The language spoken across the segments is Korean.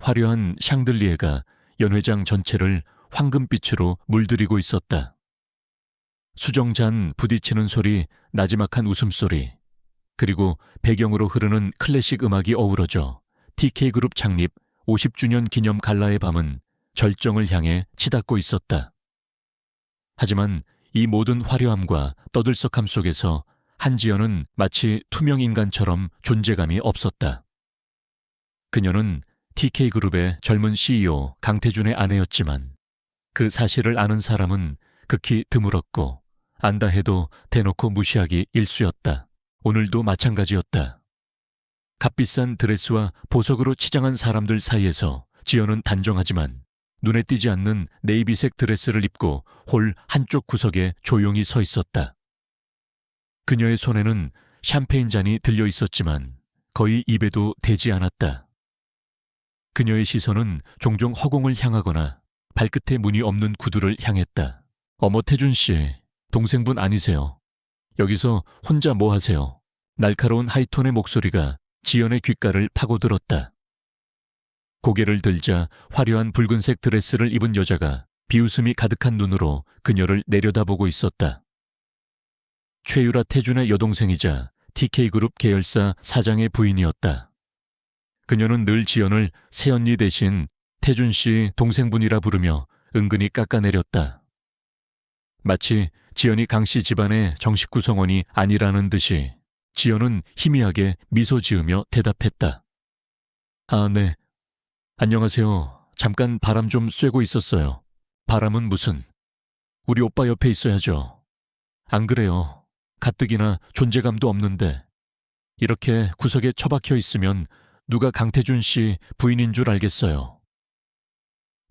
화려한 샹들리에가 연회장 전체를 황금빛으로 물들이고 있었다. 수정잔 부딪히는 소리, 나지막한 웃음소리, 그리고 배경으로 흐르는 클래식 음악이 어우러져 TK그룹 창립 50주년 기념 갈라의 밤은 절정을 향해 치닫고 있었다. 하지만 이 모든 화려함과 떠들썩함 속에서 한지연은 마치 투명인간처럼 존재감이 없었다. 그녀는 TK그룹의 젊은 CEO 강태준의 아내였지만 그 사실을 아는 사람은 극히 드물었고 안다 해도 대놓고 무시하기 일쑤였다. 오늘도 마찬가지였다. 값비싼 드레스와 보석으로 치장한 사람들 사이에서 지연은 단정하지만 눈에 띄지 않는 네이비색 드레스를 입고 홀 한쪽 구석에 조용히 서 있었다. 그녀의 손에는 샴페인 잔이 들려 있었지만 거의 입에도 대지 않았다. 그녀의 시선은 종종 허공을 향하거나 발끝에 문이 없는 구두를 향했다. 어머, 태준 씨, 동생분 아니세요? 여기서 혼자 뭐 하세요? 날카로운 하이톤의 목소리가 지연의 귓가를 파고들었다. 고개를 들자 화려한 붉은색 드레스를 입은 여자가 비웃음이 가득한 눈으로 그녀를 내려다보고 있었다. 최유라 태준의 여동생이자 TK그룹 계열사 사장의 부인이었다. 그녀는 늘 지연을 새언니 대신 태준 씨 동생분이라 부르며 은근히 깎아내렸다. 마치 지연이 강 씨 집안의 정식 구성원이 아니라는 듯이 지연은 희미하게 미소 지으며 대답했다. 아, 네. 안녕하세요. 잠깐 바람 좀 쐬고 있었어요. 바람은 무슨? 우리 오빠 옆에 있어야죠. 안 그래요. 가뜩이나 존재감도 없는데 이렇게 구석에 처박혀 있으면 누가 강태준 씨 부인인 줄 알겠어요.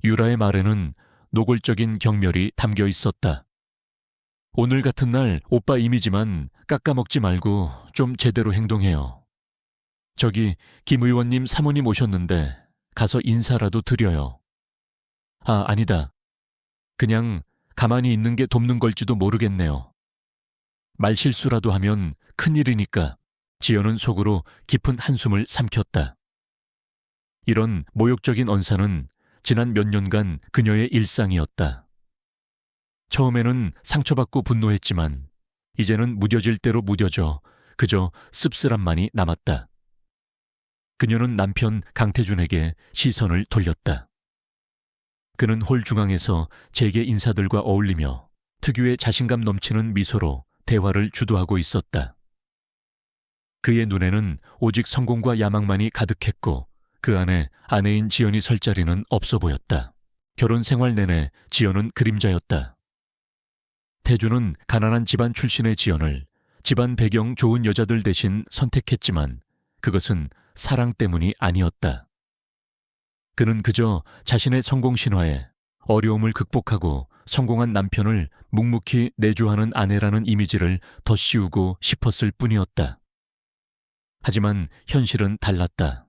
유라의 말에는 노골적인 경멸이 담겨 있었다. 오늘 같은 날 오빠 이미지만 깎아먹지 말고 좀 제대로 행동해요. 저기 김 의원님 사모님 오셨는데 가서 인사라도 드려요. 아, 아니다. 그냥 가만히 있는 게 돕는 걸지도 모르겠네요. 말실수라도 하면 큰일이니까. 지연은 속으로 깊은 한숨을 삼켰다. 이런 모욕적인 언사는 지난 몇 년간 그녀의 일상이었다. 처음에는 상처받고 분노했지만 이제는 무뎌질 대로 무뎌져 그저 씁쓸함만이 남았다. 그녀는 남편 강태준에게 시선을 돌렸다. 그는 홀 중앙에서 재계 인사들과 어울리며 특유의 자신감 넘치는 미소로 대화를 주도하고 있었다. 그의 눈에는 오직 성공과 야망만이 가득했고 그 안에 아내인 지연이 설 자리는 없어 보였다. 결혼 생활 내내 지연은 그림자였다. 태준은 가난한 집안 출신의 지연을 집안 배경 좋은 여자들 대신 선택했지만 그것은 사랑 때문이 아니었다. 그는 그저 자신의 성공 신화에 어려움을 극복하고 성공한 남편을 묵묵히 내조하는 아내라는 이미지를 덧씌우고 싶었을 뿐이었다. 하지만 현실은 달랐다.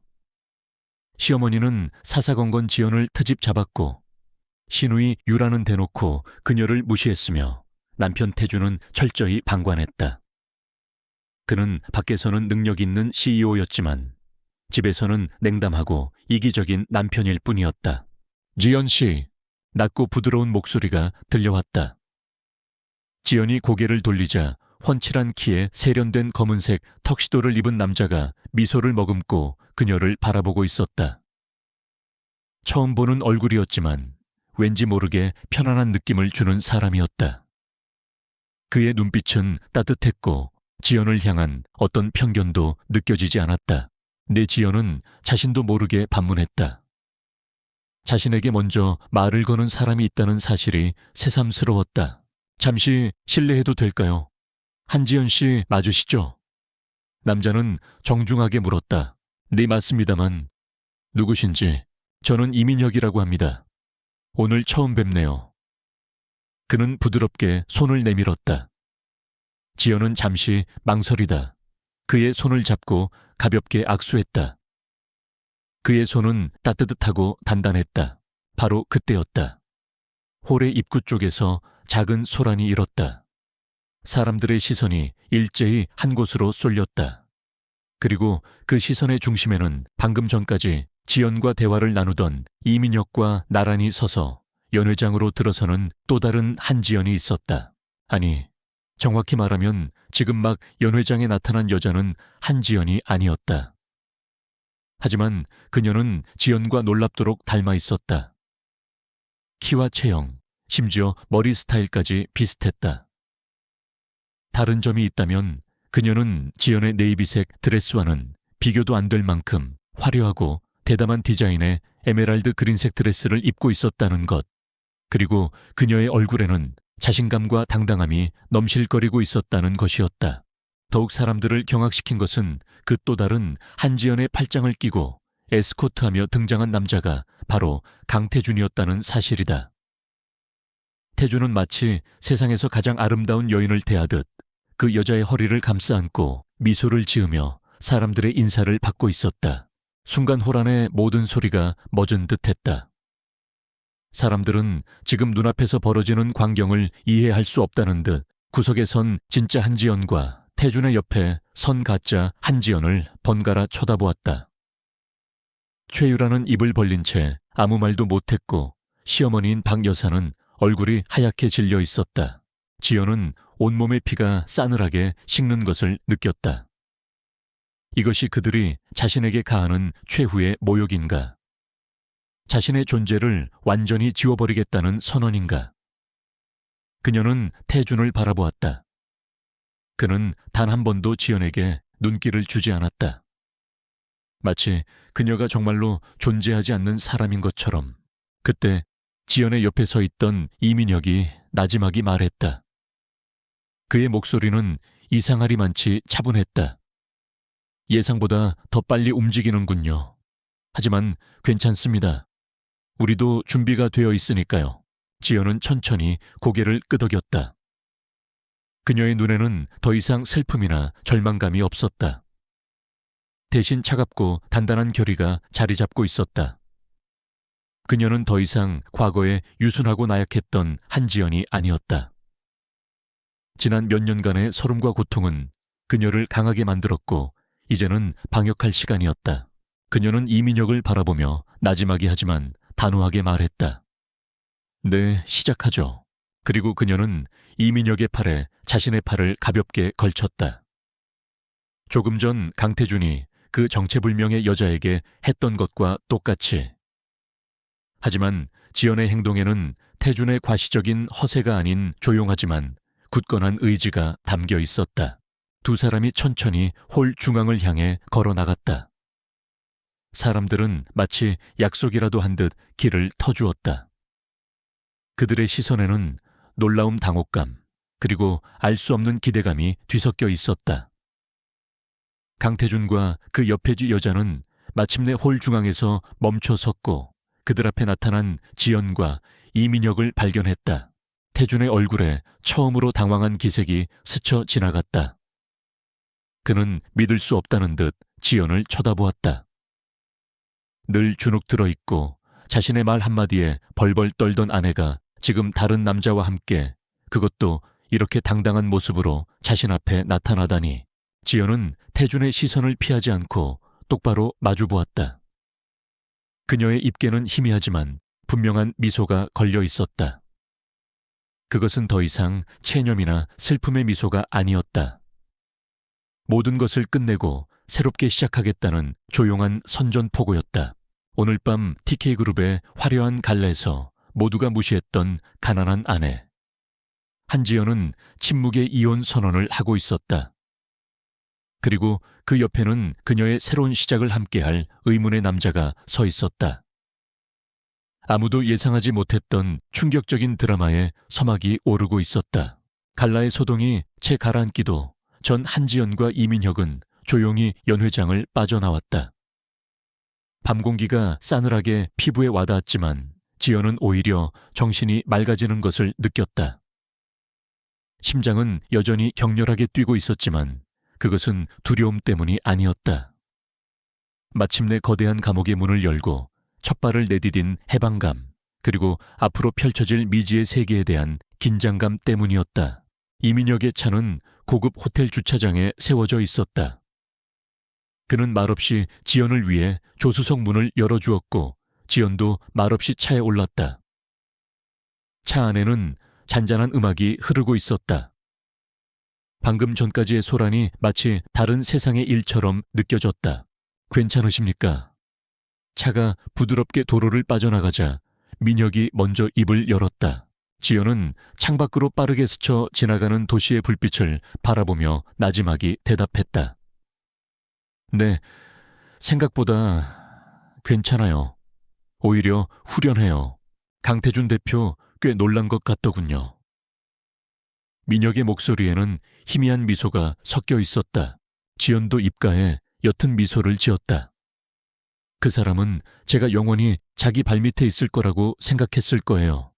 시어머니는 사사건건 지연을 트집 잡았고 시누이 유라는 대놓고 그녀를 무시했으며 남편 태준은 철저히 방관했다. 그는 밖에서는 능력 있는 CEO였지만 집에서는 냉담하고 이기적인 남편일 뿐이었다. 지연 씨, 낮고 부드러운 목소리가 들려왔다. 지연이 고개를 돌리자 훤칠한 키에 세련된 검은색 턱시도를 입은 남자가 미소를 머금고 그녀를 바라보고 있었다. 처음 보는 얼굴이었지만 왠지 모르게 편안한 느낌을 주는 사람이었다. 그의 눈빛은 따뜻했고 지연을 향한 어떤 편견도 느껴지지 않았다. 내 지연은 자신도 모르게 반문했다. 자신에게 먼저 말을 거는 사람이 있다는 사실이 새삼스러웠다. 잠시 실례해도 될까요? 한지연 씨 맞으시죠? 남자는 정중하게 물었다. 네, 맞습니다만 누구신지. 저는 이민혁이라고 합니다. 오늘 처음 뵙네요. 그는 부드럽게 손을 내밀었다. 지연은 잠시 망설이다. 그의 손을 잡고 가볍게 악수했다. 그의 손은 따뜻하고 단단했다. 바로 그때였다. 홀의 입구 쪽에서 작은 소란이 일었다. 사람들의 시선이 일제히 한 곳으로 쏠렸다. 그리고 그 시선의 중심에는 방금 전까지 지연과 대화를 나누던 이민혁과 나란히 서서 연회장으로 들어서는 또 다른 한지연이 있었다. 아니, 정확히 말하면 지금 막 연회장에 나타난 여자는 한지연이 아니었다. 하지만 그녀는 지연과 놀랍도록 닮아 있었다. 키와 체형, 심지어 머리 스타일까지 비슷했다. 다른 점이 있다면 그녀는 지연의 네이비색 드레스와는 비교도 안 될 만큼 화려하고 대담한 디자인의 에메랄드 그린색 드레스를 입고 있었다는 것. 그리고 그녀의 얼굴에는 자신감과 당당함이 넘실거리고 있었다는 것이었다. 더욱 사람들을 경악시킨 것은 그 또 다른 한지연의 팔짱을 끼고 에스코트하며 등장한 남자가 바로 강태준이었다는 사실이다. 태준은 마치 세상에서 가장 아름다운 여인을 대하듯 그 여자의 허리를 감싸 안고 미소를 지으며 사람들의 인사를 받고 있었다. 순간 호란의 모든 소리가 멎은 듯했다. 사람들은 지금 눈앞에서 벌어지는 광경을 이해할 수 없다는 듯 구석에 선 진짜 한지연과 태준의 옆에 선 가짜 한지연을 번갈아 쳐다보았다. 최유라는 입을 벌린 채 아무 말도 못했고 시어머니인 박 여사는 얼굴이 하얗게 질려 있었다. 지연은 온몸의 피가 싸늘하게 식는 것을 느꼈다. 이것이 그들이 자신에게 가하는 최후의 모욕인가? 자신의 존재를 완전히 지워버리겠다는 선언인가? 그녀는 태준을 바라보았다. 그는 단 한 번도 지연에게 눈길을 주지 않았다. 마치 그녀가 정말로 존재하지 않는 사람인 것처럼. 그때 지연의 옆에 서 있던 이민혁이 나지막이 말했다. 그의 목소리는 이상하리만치 차분했다. 예상보다 더 빨리 움직이는군요. 하지만 괜찮습니다. 우리도 준비가 되어 있으니까요. 지연은 천천히 고개를 끄덕였다. 그녀의 눈에는 더 이상 슬픔이나 절망감이 없었다. 대신 차갑고 단단한 결의가 자리 잡고 있었다. 그녀는 더 이상 과거에 유순하고 나약했던 한지연이 아니었다. 지난 몇 년간의 서름과 고통은 그녀를 강하게 만들었고 이제는 방역할 시간이었다. 그녀는 이민혁을 바라보며 나지막이 하지만 단호하게 말했다. 네, 시작하죠. 그리고 그녀는 이민혁의 팔에 자신의 팔을 가볍게 걸쳤다. 조금 전 강태준이 그 정체불명의 여자에게 했던 것과 똑같이. 하지만 지연의 행동에는 태준의 과시적인 허세가 아닌 조용하지만 굳건한 의지가 담겨 있었다. 두 사람이 천천히 홀 중앙을 향해 걸어 나갔다. 사람들은 마치 약속이라도 한 듯 길을 터주었다. 그들의 시선에는 놀라움, 당혹감, 그리고 알 수 없는 기대감이 뒤섞여 있었다. 강태준과 그 옆에 뒤 여자는 마침내 홀 중앙에서 멈춰 섰고 그들 앞에 나타난 지연과 이민혁을 발견했다. 태준의 얼굴에 처음으로 당황한 기색이 스쳐 지나갔다. 그는 믿을 수 없다는 듯 지연을 쳐다보았다. 늘 주눅 들어 있고 자신의 말 한마디에 벌벌 떨던 아내가 지금 다른 남자와 함께, 그것도 이렇게 당당한 모습으로 자신 앞에 나타나다니. 지연은 태준의 시선을 피하지 않고 똑바로 마주보았다. 그녀의 입계는 희미하지만 분명한 미소가 걸려 있었다. 그것은 더 이상 체념이나 슬픔의 미소가 아니었다. 모든 것을 끝내고 새롭게 시작하겠다는 조용한 선전포고였다. 오늘 밤 TK그룹의 화려한 갈라에서 모두가 무시했던 가난한 아내. 한지연은 침묵의 이혼 선언을 하고 있었다. 그리고 그 옆에는 그녀의 새로운 시작을 함께할 의문의 남자가 서 있었다. 아무도 예상하지 못했던 충격적인 드라마에 서막이 오르고 있었다. 갈라의 소동이 채 가라앉기도 전 한지연과 이민혁은 조용히 연회장을 빠져나왔다. 밤 공기가 싸늘하게 피부에 와닿았지만 지연은 오히려 정신이 맑아지는 것을 느꼈다. 심장은 여전히 격렬하게 뛰고 있었지만 그것은 두려움 때문이 아니었다. 마침내 거대한 감옥의 문을 열고 첫 발을 내디딘 해방감, 그리고 앞으로 펼쳐질 미지의 세계에 대한 긴장감 때문이었다. 이민혁의 차는 고급 호텔 주차장에 세워져 있었다. 그는 말없이 지연을 위해 조수석 문을 열어주었고 지연도 말없이 차에 올랐다. 차 안에는 잔잔한 음악이 흐르고 있었다. 방금 전까지의 소란이 마치 다른 세상의 일처럼 느껴졌다. 괜찮으십니까? 차가 부드럽게 도로를 빠져나가자 민혁이 먼저 입을 열었다. 지연은 창밖으로 빠르게 스쳐 지나가는 도시의 불빛을 바라보며 나지막이 대답했다. 네, 생각보다 괜찮아요. 오히려 후련해요. 강태준 대표 꽤 놀란 것 같더군요. 민혁의 목소리에는 희미한 미소가 섞여 있었다. 지연도 입가에 옅은 미소를 지었다. 그 사람은 제가 영원히 자기 발밑에 있을 거라고 생각했을 거예요.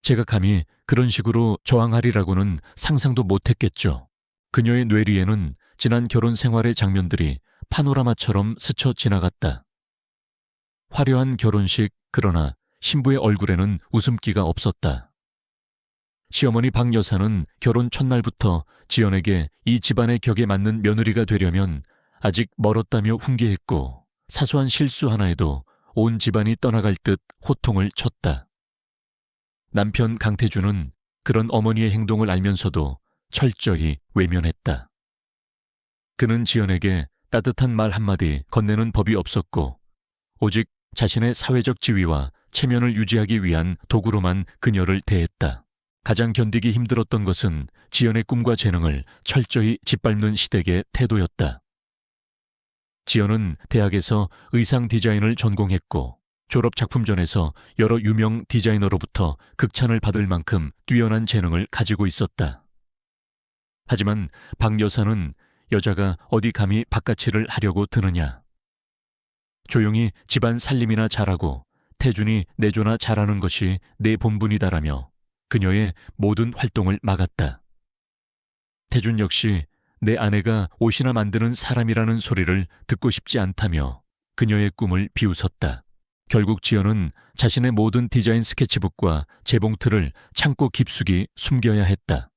제가 감히 그런 식으로 저항하리라고는 상상도 못했겠죠. 그녀의 뇌리에는 지난 결혼 생활의 장면들이 파노라마처럼 스쳐 지나갔다. 화려한 결혼식, 그러나 신부의 얼굴에는 웃음기가 없었다. 시어머니 박 여사는 결혼 첫날부터 지연에게 이 집안의 격에 맞는 며느리가 되려면 아직 멀었다며 훈계했고 사소한 실수 하나에도 온 집안이 떠나갈 듯 호통을 쳤다. 남편 강태준은 그런 어머니의 행동을 알면서도 철저히 외면했다. 그는 지연에게 따뜻한 말 한마디 건네는 법이 없었고 오직 자신의 사회적 지위와 체면을 유지하기 위한 도구로만 그녀를 대했다. 가장 견디기 힘들었던 것은 지연의 꿈과 재능을 철저히 짓밟는 시댁의 태도였다. 지연은 대학에서 의상 디자인을 전공했고 졸업 작품전에서 여러 유명 디자이너로부터 극찬을 받을 만큼 뛰어난 재능을 가지고 있었다. 하지만 박 여사는 여자가 어디 감히 바깥일을 하려고 드느냐. 조용히 집안 살림이나 잘하고 태준이 내조나 잘하는 것이 내 본분이다라며 그녀의 모든 활동을 막았다. 태준 역시 내 아내가 옷이나 만드는 사람이라는 소리를 듣고 싶지 않다며 그녀의 꿈을 비웃었다. 결국 지연은 자신의 모든 디자인 스케치북과 재봉틀을 창고 깊숙이 숨겨야 했다.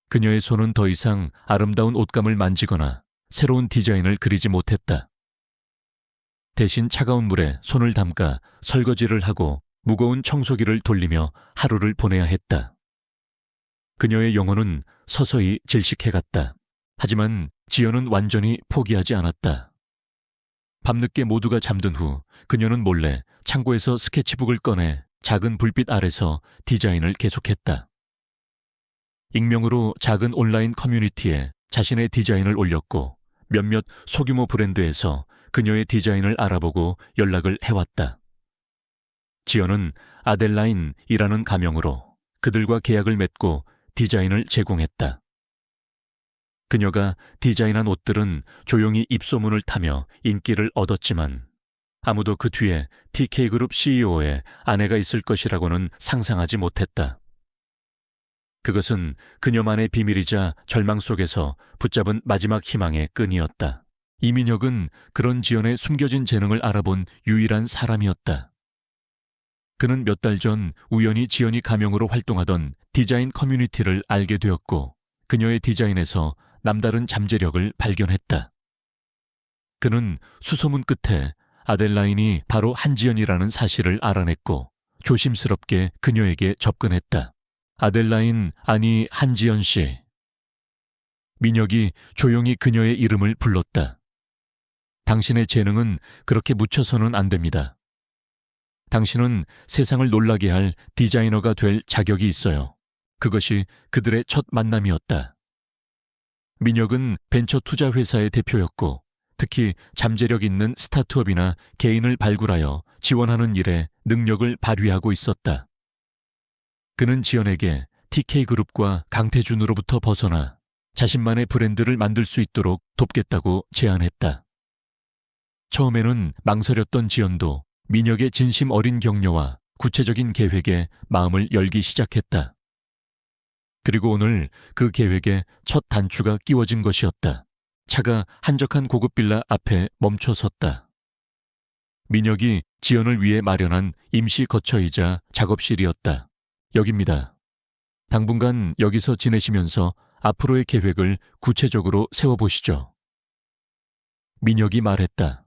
그녀의 손은 더 이상 아름다운 옷감을 만지거나 새로운 디자인을 그리지 못했다. 대신 차가운 물에 손을 담가 설거지를 하고 무거운 청소기를 돌리며 하루를 보내야 했다. 그녀의 영혼은 서서히 질식해갔다. 하지만 지연은 완전히 포기하지 않았다. 밤늦게 모두가 잠든 후 그녀는 몰래 창고에서 스케치북을 꺼내 작은 불빛 아래서 디자인을 계속했다. 익명으로 작은 온라인 커뮤니티에 자신의 디자인을 올렸고 몇몇 소규모 브랜드에서 그녀의 디자인을 알아보고 연락을 해왔다. 지연은 아델라인이라는 가명으로 그들과 계약을 맺고 디자인을 제공했다. 그녀가 디자인한 옷들은 조용히 입소문을 타며 인기를 얻었지만 아무도 그 뒤에 TK그룹 CEO의 아내가 있을 것이라고는 상상하지 못했다. 그것은 그녀만의 비밀이자 절망 속에서 붙잡은 마지막 희망의 끈이었다. 이민혁은 그런 지연의 숨겨진 재능을 알아본 유일한 사람이었다. 그는 몇 달 전 우연히 지연이 가명으로 활동하던 디자인 커뮤니티를 알게 되었고 그녀의 디자인에서 남다른 잠재력을 발견했다. 그는 수소문 끝에 아델라인이 바로 한지연이라는 사실을 알아냈고 조심스럽게 그녀에게 접근했다. 아델라인, 아니 한지연 씨. 민혁이 조용히 그녀의 이름을 불렀다. 당신의 재능은 그렇게 묻혀서는 안 됩니다. 당신은 세상을 놀라게 할 디자이너가 될 자격이 있어요. 그것이 그들의 첫 만남이었다. 민혁은 벤처 투자 회사의 대표였고 특히 잠재력 있는 스타트업이나 개인을 발굴하여 지원하는 일에 능력을 발휘하고 있었다. 그는 지연에게 TK그룹과 강태준으로부터 벗어나 자신만의 브랜드를 만들 수 있도록 돕겠다고 제안했다. 처음에는 망설였던 지연도 민혁의 진심 어린 격려와 구체적인 계획에 마음을 열기 시작했다. 그리고 오늘 그 계획에 첫 단추가 끼워진 것이었다. 차가 한적한 고급 빌라 앞에 멈춰 섰다. 민혁이 지연을 위해 마련한 임시 거처이자 작업실이었다. 여기입니다. 당분간 여기서 지내시면서 앞으로의 계획을 구체적으로 세워보시죠. 민혁이 말했다.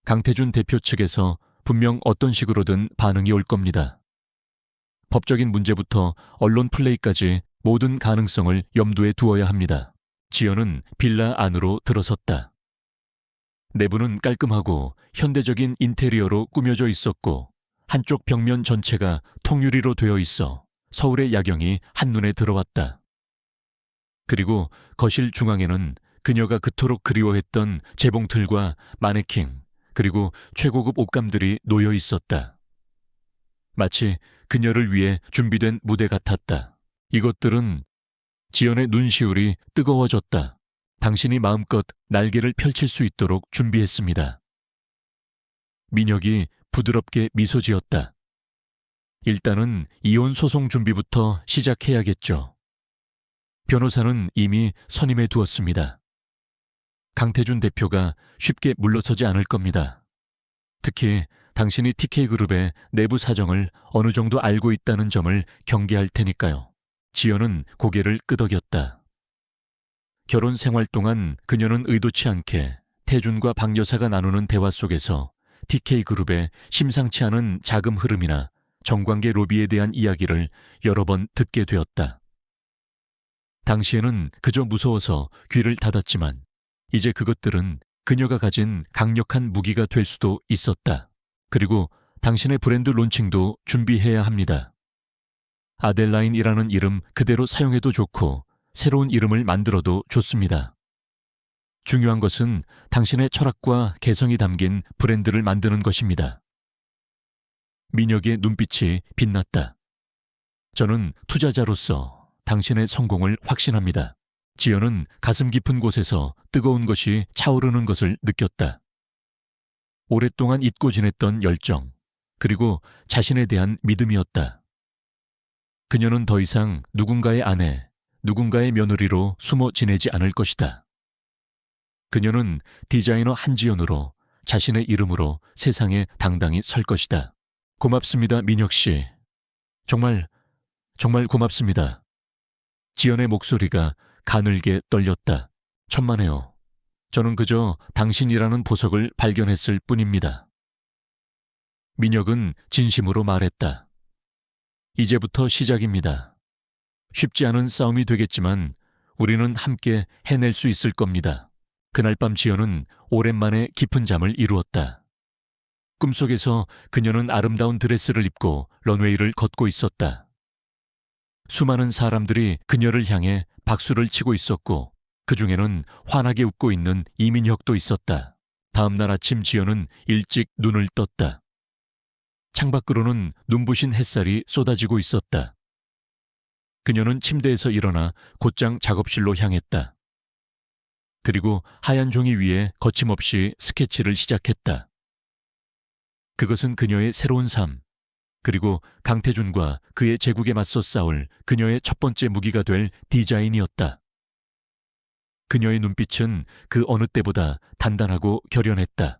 강태준 대표 측에서 분명 어떤 식으로든 반응이 올 겁니다. 법적인 문제부터 언론 플레이까지 모든 가능성을 염두에 두어야 합니다. 지연은 빌라 안으로 들어섰다. 내부는 깔끔하고 현대적인 인테리어로 꾸며져 있었고 한쪽 벽면 전체가 통유리로 되어 있어 서울의 야경이 한눈에 들어왔다. 그리고 거실 중앙에는 그녀가 그토록 그리워했던 재봉틀과 마네킹 그리고 최고급 옷감들이 놓여 있었다. 마치 그녀를 위해 준비된 무대 같았다. 이것들은 지연의 눈시울이 뜨거워졌다. 당신이 마음껏 날개를 펼칠 수 있도록 준비했습니다. 민혁이 부드럽게 미소 지었다. 일단은 이혼 소송 준비부터 시작해야겠죠. 변호사는 이미 선임해 두었습니다. 강태준 대표가 쉽게 물러서지 않을 겁니다. 특히 당신이 TK그룹의 내부 사정을 어느 정도 알고 있다는 점을 경계할 테니까요. 지연은 고개를 끄덕였다. 결혼 생활 동안 그녀는 의도치 않게 태준과 박 여사가 나누는 대화 속에서 TK그룹의 심상치 않은 자금 흐름이나 정관계 로비에 대한 이야기를 여러 번 듣게 되었다. 당시에는 그저 무서워서 귀를 닫았지만 이제 그것들은 그녀가 가진 강력한 무기가 될 수도 있었다. 그리고 당신의 브랜드 론칭도 준비해야 합니다. 아델라인이라는 이름 그대로 사용해도 좋고 새로운 이름을 만들어도 좋습니다. 중요한 것은 당신의 철학과 개성이 담긴 브랜드를 만드는 것입니다. 민혁의 눈빛이 빛났다. 저는 투자자로서 당신의 성공을 확신합니다. 지연은 가슴 깊은 곳에서 뜨거운 것이 차오르는 것을 느꼈다. 오랫동안 잊고 지냈던 열정, 그리고 자신에 대한 믿음이었다. 그녀는 더 이상 누군가의 아내, 누군가의 며느리로 숨어 지내지 않을 것이다. 그녀는 디자이너 한지연으로 자신의 이름으로 세상에 당당히 설 것이다. 고맙습니다, 민혁 씨. 정말 고맙습니다. 지연의 목소리가 가늘게 떨렸다. 천만에요. 저는 그저 당신이라는 보석을 발견했을 뿐입니다. 민혁은 진심으로 말했다. 이제부터 시작입니다. 쉽지 않은 싸움이 되겠지만 우리는 함께 해낼 수 있을 겁니다. 그날 밤 지연은 오랜만에 깊은 잠을 이루었다. 꿈속에서 그녀는 아름다운 드레스를 입고 런웨이를 걷고 있었다. 수많은 사람들이 그녀를 향해 박수를 치고 있었고 그 중에는 환하게 웃고 있는 이민혁도 있었다. 다음 날 아침 지연은 일찍 눈을 떴다. 창밖으로는 눈부신 햇살이 쏟아지고 있었다. 그녀는 침대에서 일어나 곧장 작업실로 향했다. 그리고 하얀 종이 위에 거침없이 스케치를 시작했다. 그것은 그녀의 새로운 삶, 그리고 강태준과 그의 제국에 맞서 싸울 그녀의 첫 번째 무기가 될 디자인이었다. 그녀의 눈빛은 그 어느 때보다 단단하고 결연했다.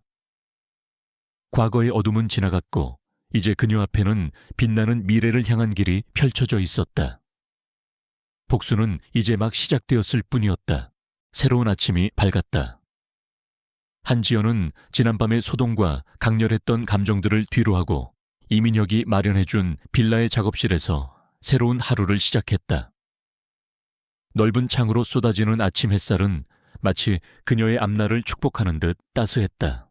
과거의 어둠은 지나갔고 이제 그녀 앞에는 빛나는 미래를 향한 길이 펼쳐져 있었다. 복수는 이제 막 시작되었을 뿐이었다. 새로운 아침이 밝았다. 한지연은 지난밤의 소동과 강렬했던 감정들을 뒤로하고 이민혁이 마련해준 빌라의 작업실에서 새로운 하루를 시작했다. 넓은 창으로 쏟아지는 아침 햇살은 마치 그녀의 앞날을 축복하는 듯 따스했다.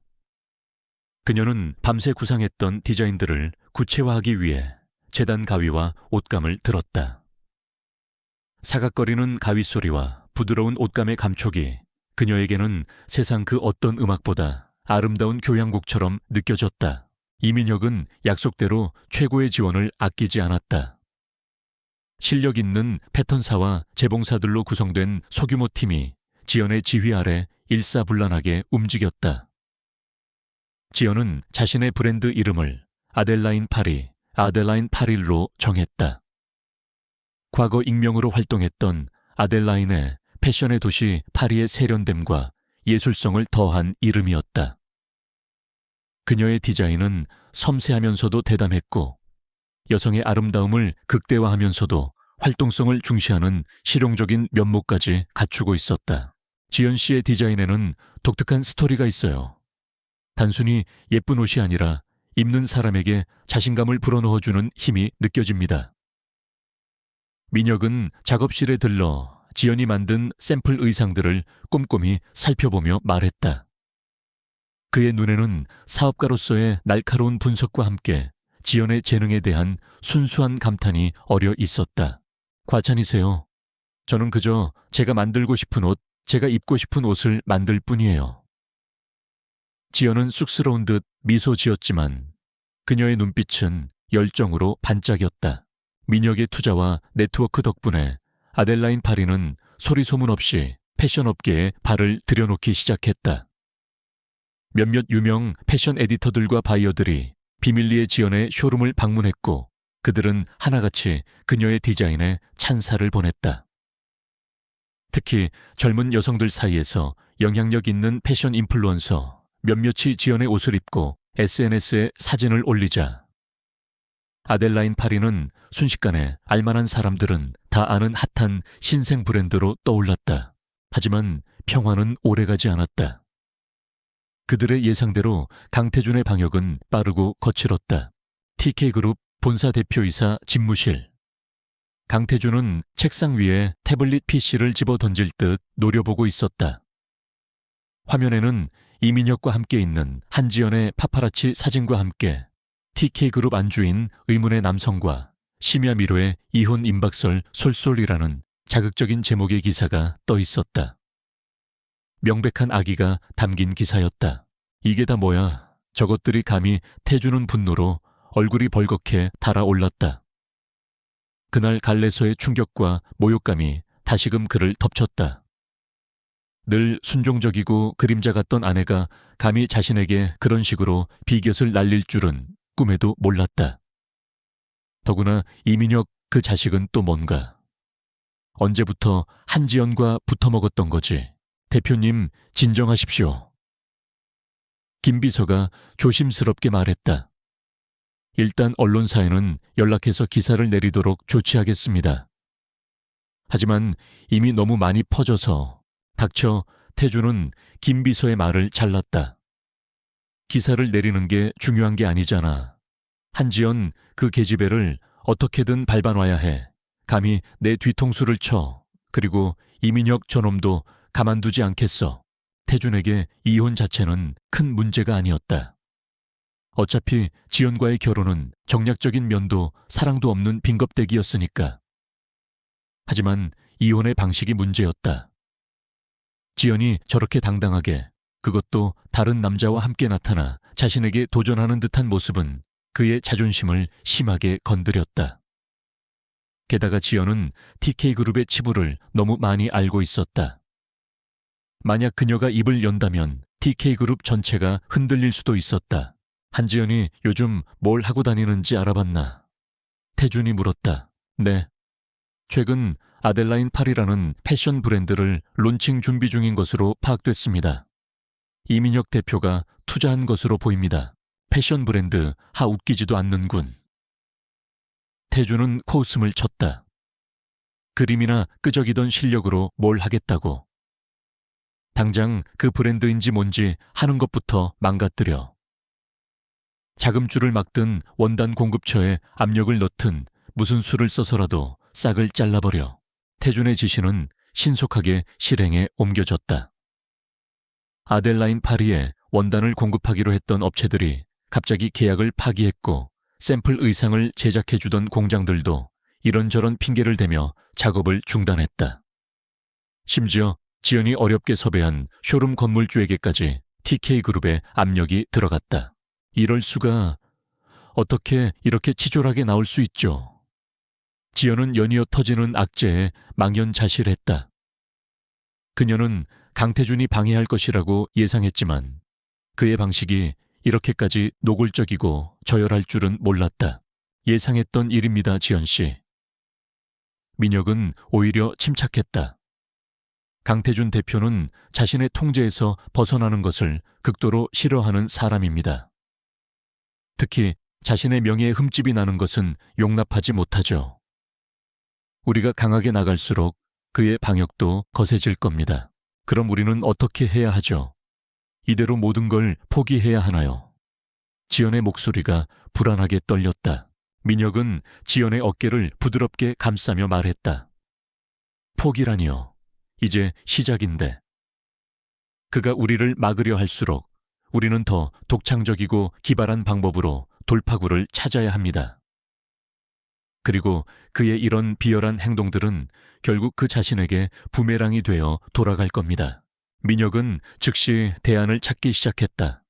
그녀는 밤새 구상했던 디자인들을 구체화하기 위해 재단 가위와 옷감을 들었다. 사각거리는 가위 소리와 부드러운 옷감의 감촉이 그녀에게는 세상 그 어떤 음악보다 아름다운 교향곡처럼 느껴졌다. 이민혁은 약속대로 최고의 지원을 아끼지 않았다. 실력 있는 패턴사와 재봉사들로 구성된 소규모 팀이 지연의 지휘 아래 일사불란하게 움직였다. 지연은 자신의 브랜드 이름을 아델라인 파리, 아델라인 파릴로 정했다. 과거 익명으로 활동했던 아델라인의 패션의 도시 파리의 세련됨과 예술성을 더한 이름이었다. 그녀의 디자인은 섬세하면서도 대담했고 여성의 아름다움을 극대화하면서도 활동성을 중시하는 실용적인 면모까지 갖추고 있었다. 지연 씨의 디자인에는 독특한 스토리가 있어요. 단순히 예쁜 옷이 아니라 입는 사람에게 자신감을 불어넣어주는 힘이 느껴집니다. 민혁은 작업실에 들러 지연이 만든 샘플 의상들을 꼼꼼히 살펴보며 말했다. 그의 눈에는 사업가로서의 날카로운 분석과 함께 지연의 재능에 대한 순수한 감탄이 어려 있었다. 과찬이세요. 저는 그저 제가 만들고 싶은 옷, 제가 입고 싶은 옷을 만들 뿐이에요. 지연은 쑥스러운 듯 미소 지었지만 그녀의 눈빛은 열정으로 반짝였다. 민혁의 투자와 네트워크 덕분에 아델라인 파리는 소리 소문 없이 패션 업계에 발을 들여놓기 시작했다. 몇몇 유명 패션 에디터들과 바이어들이 비밀리에 지연의 쇼룸을 방문했고 그들은 하나같이 그녀의 디자인에 찬사를 보냈다. 특히 젊은 여성들 사이에서 영향력 있는 패션 인플루언서 몇몇이 지연의 옷을 입고 SNS에 사진을 올리자 아델라인 파리는 순식간에 알만한 사람들은 다 아는 핫한 신생 브랜드로 떠올랐다. 하지만 평화는 오래가지 않았다. 그들의 예상대로 강태준의 방역은 빠르고 거칠었다. TK그룹 본사 대표이사 집무실. 강태준은 책상 위에 태블릿 PC를 집어 던질 듯 노려보고 있었다. 화면에는 이민혁과 함께 있는 한지연의 파파라치 사진과 함께 TK그룹 안주인 의문의 남성과 심야 미로의 이혼 임박설 솔솔이라는 자극적인 제목의 기사가 떠 있었다. 명백한 악의가 담긴 기사였다. 이게 다 뭐야? 저것들이 감히 태주는 분노로 얼굴이 벌겋게 달아올랐다. 그날 갈래서의 충격과 모욕감이 다시금 그를 덮쳤다. 늘 순종적이고 그림자 같던 아내가 감히 자신에게 그런 식으로 비곁을 날릴 줄은 꿈에도 몰랐다. 더구나 이민혁 그 자식은 또 뭔가. 언제부터 한지연과 붙어먹었던 거지. 대표님 진정하십시오. 김 비서가 조심스럽게 말했다. 일단 언론사에는 연락해서 기사를 내리도록 조치하겠습니다. 하지만 이미 너무 많이 퍼져서 닥쳐. 태주는 김 비서의 말을 잘랐다. 기사를 내리는 게 중요한 게 아니잖아. 한지연 그 계집애를 어떻게든 밟아놔야 해. 감히 내 뒤통수를 쳐. 그리고 이민혁 저놈도 가만두지 않겠어. 태준에게 이혼 자체는 큰 문제가 아니었다. 어차피 지연과의 결혼은 정략적인 면도 사랑도 없는 빈겁대기였으니까. 하지만 이혼의 방식이 문제였다. 지연이 저렇게 당당하게, 그것도 다른 남자와 함께 나타나 자신에게 도전하는 듯한 모습은 그의 자존심을 심하게 건드렸다. 게다가 지연은 TK그룹의 치부를 너무 많이 알고 있었다. 만약 그녀가 입을 연다면 TK그룹 전체가 흔들릴 수도 있었다. 한지연이 요즘 뭘 하고 다니는지 알아봤나? 태준이 물었다. 네. 최근 아델라인 파리라는 패션 브랜드를 론칭 준비 중인 것으로 파악됐습니다. 이민혁 대표가 투자한 것으로 보입니다. 패션 브랜드 하 웃기지도 않는군. 태준은 코웃음을 쳤다. 그림이나 끄적이던 실력으로 뭘 하겠다고. 당장 그 브랜드인지 뭔지 하는 것부터 망가뜨려. 자금줄을 막든 원단 공급처에 압력을 넣든 무슨 수를 써서라도 싹을 잘라버려. 태준의 지시는 신속하게 실행에 옮겨졌다. 아델라인 파리에 원단을 공급하기로 했던 업체들이 갑자기 계약을 파기했고 샘플 의상을 제작해주던 공장들도 이런저런 핑계를 대며 작업을 중단했다. 심지어 지연이 어렵게 섭외한 쇼룸 건물주에게까지 TK그룹의 압력이 들어갔다. 이럴 수가, 어떻게 이렇게 치졸하게 나올 수 있죠. 지연은 연이어 터지는 악재에 망연자실했다. 그녀는 강태준이 방해할 것이라고 예상했지만 그의 방식이 이렇게까지 노골적이고 저열할 줄은 몰랐다. 예상했던 일입니다, 지연 씨. 민혁은 오히려 침착했다. 강태준 대표는 자신의 통제에서 벗어나는 것을 극도로 싫어하는 사람입니다. 특히 자신의 명예에 흠집이 나는 것은 용납하지 못하죠. 우리가 강하게 나갈수록 그의 방역도 거세질 겁니다. 그럼 우리는 어떻게 해야 하죠? 이대로 모든 걸 포기해야 하나요? 지연의 목소리가 불안하게 떨렸다. 민혁은 지연의 어깨를 부드럽게 감싸며 말했다. 포기라니요. 이제 시작인데. 그가 우리를 막으려 할수록 우리는 더 독창적이고 기발한 방법으로 돌파구를 찾아야 합니다. 그리고 그의 이런 비열한 행동들은 결국 그 자신에게 부메랑이 되어 돌아갈 겁니다. 민혁은 즉시 대안을 찾기 시작했다.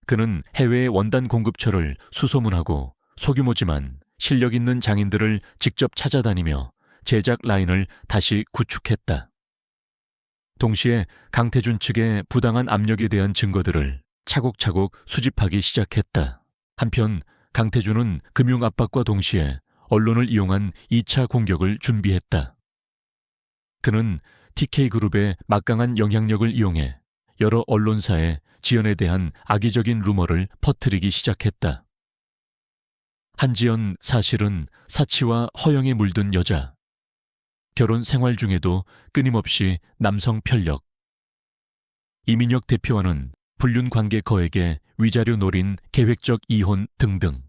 그는 해외의 원단 공급처를 수소문하고 소규모지만 실력 있는 장인들을 직접 찾아다니며 제작 라인을 다시 구축했다. 동시에 강태준 측의 부당한 압력에 대한 증거들을 차곡차곡 수집하기 시작했다. 한편 강태준은 금융 압박과 동시에 언론을 이용한 2차 공격을 준비했다. 그는 TK그룹의 막강한 영향력을 이용해 여러 언론사에 지연에 대한 악의적인 루머를 퍼뜨리기 시작했다. 한지연 사실은 사치와 허영에 물든 여자. 결혼 생활 중에도 끊임없이 남성 편력. 이민혁 대표와는 불륜 관계 거액에 위자료 노린 계획적 이혼 등등.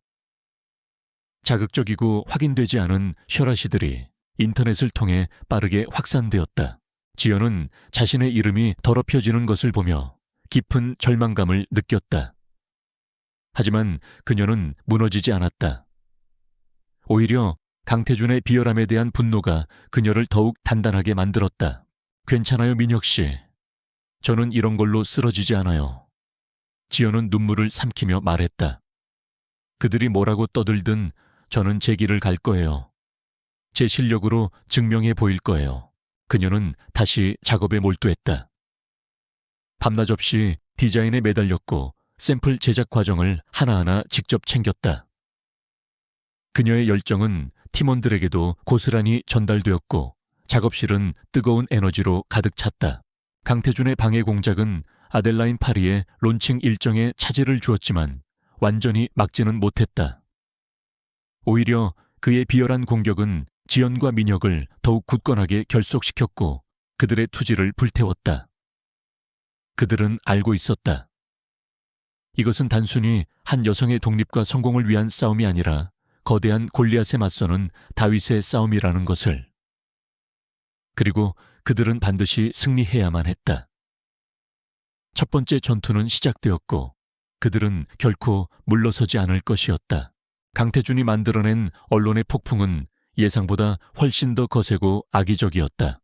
자극적이고 확인되지 않은 셔라시들이 인터넷을 통해 빠르게 확산되었다. 지연은 자신의 이름이 더럽혀지는 것을 보며 깊은 절망감을 느꼈다. 하지만 그녀는 무너지지 않았다. 오히려 강태준의 비열함에 대한 분노가 그녀를 더욱 단단하게 만들었다. 괜찮아요, 민혁 씨. 저는 이런 걸로 쓰러지지 않아요. 지연은 눈물을 삼키며 말했다. 그들이 뭐라고 떠들든 저는 제 길을 갈 거예요. 제 실력으로 증명해 보일 거예요. 그녀는 다시 작업에 몰두했다. 밤낮 없이 디자인에 매달렸고 샘플 제작 과정을 하나하나 직접 챙겼다. 그녀의 열정은 팀원들에게도 고스란히 전달되었고 작업실은 뜨거운 에너지로 가득 찼다. 강태준의 방해 공작은 아델라인 파리의 론칭 일정에 차질을 주었지만 완전히 막지는 못했다. 오히려 그의 비열한 공격은 지연과 민혁을 더욱 굳건하게 결속시켰고 그들의 투지를 불태웠다. 그들은 알고 있었다. 이것은 단순히 한 여성의 독립과 성공을 위한 싸움이 아니라 거대한 골리앗에 맞서는 다윗의 싸움이라는 것을. 그리고 그들은 반드시 승리해야만 했다. 첫 번째 전투는 시작되었고 그들은 결코 물러서지 않을 것이었다. 강태준이 만들어낸 언론의 폭풍은 예상보다 훨씬 더 거세고 악의적이었다.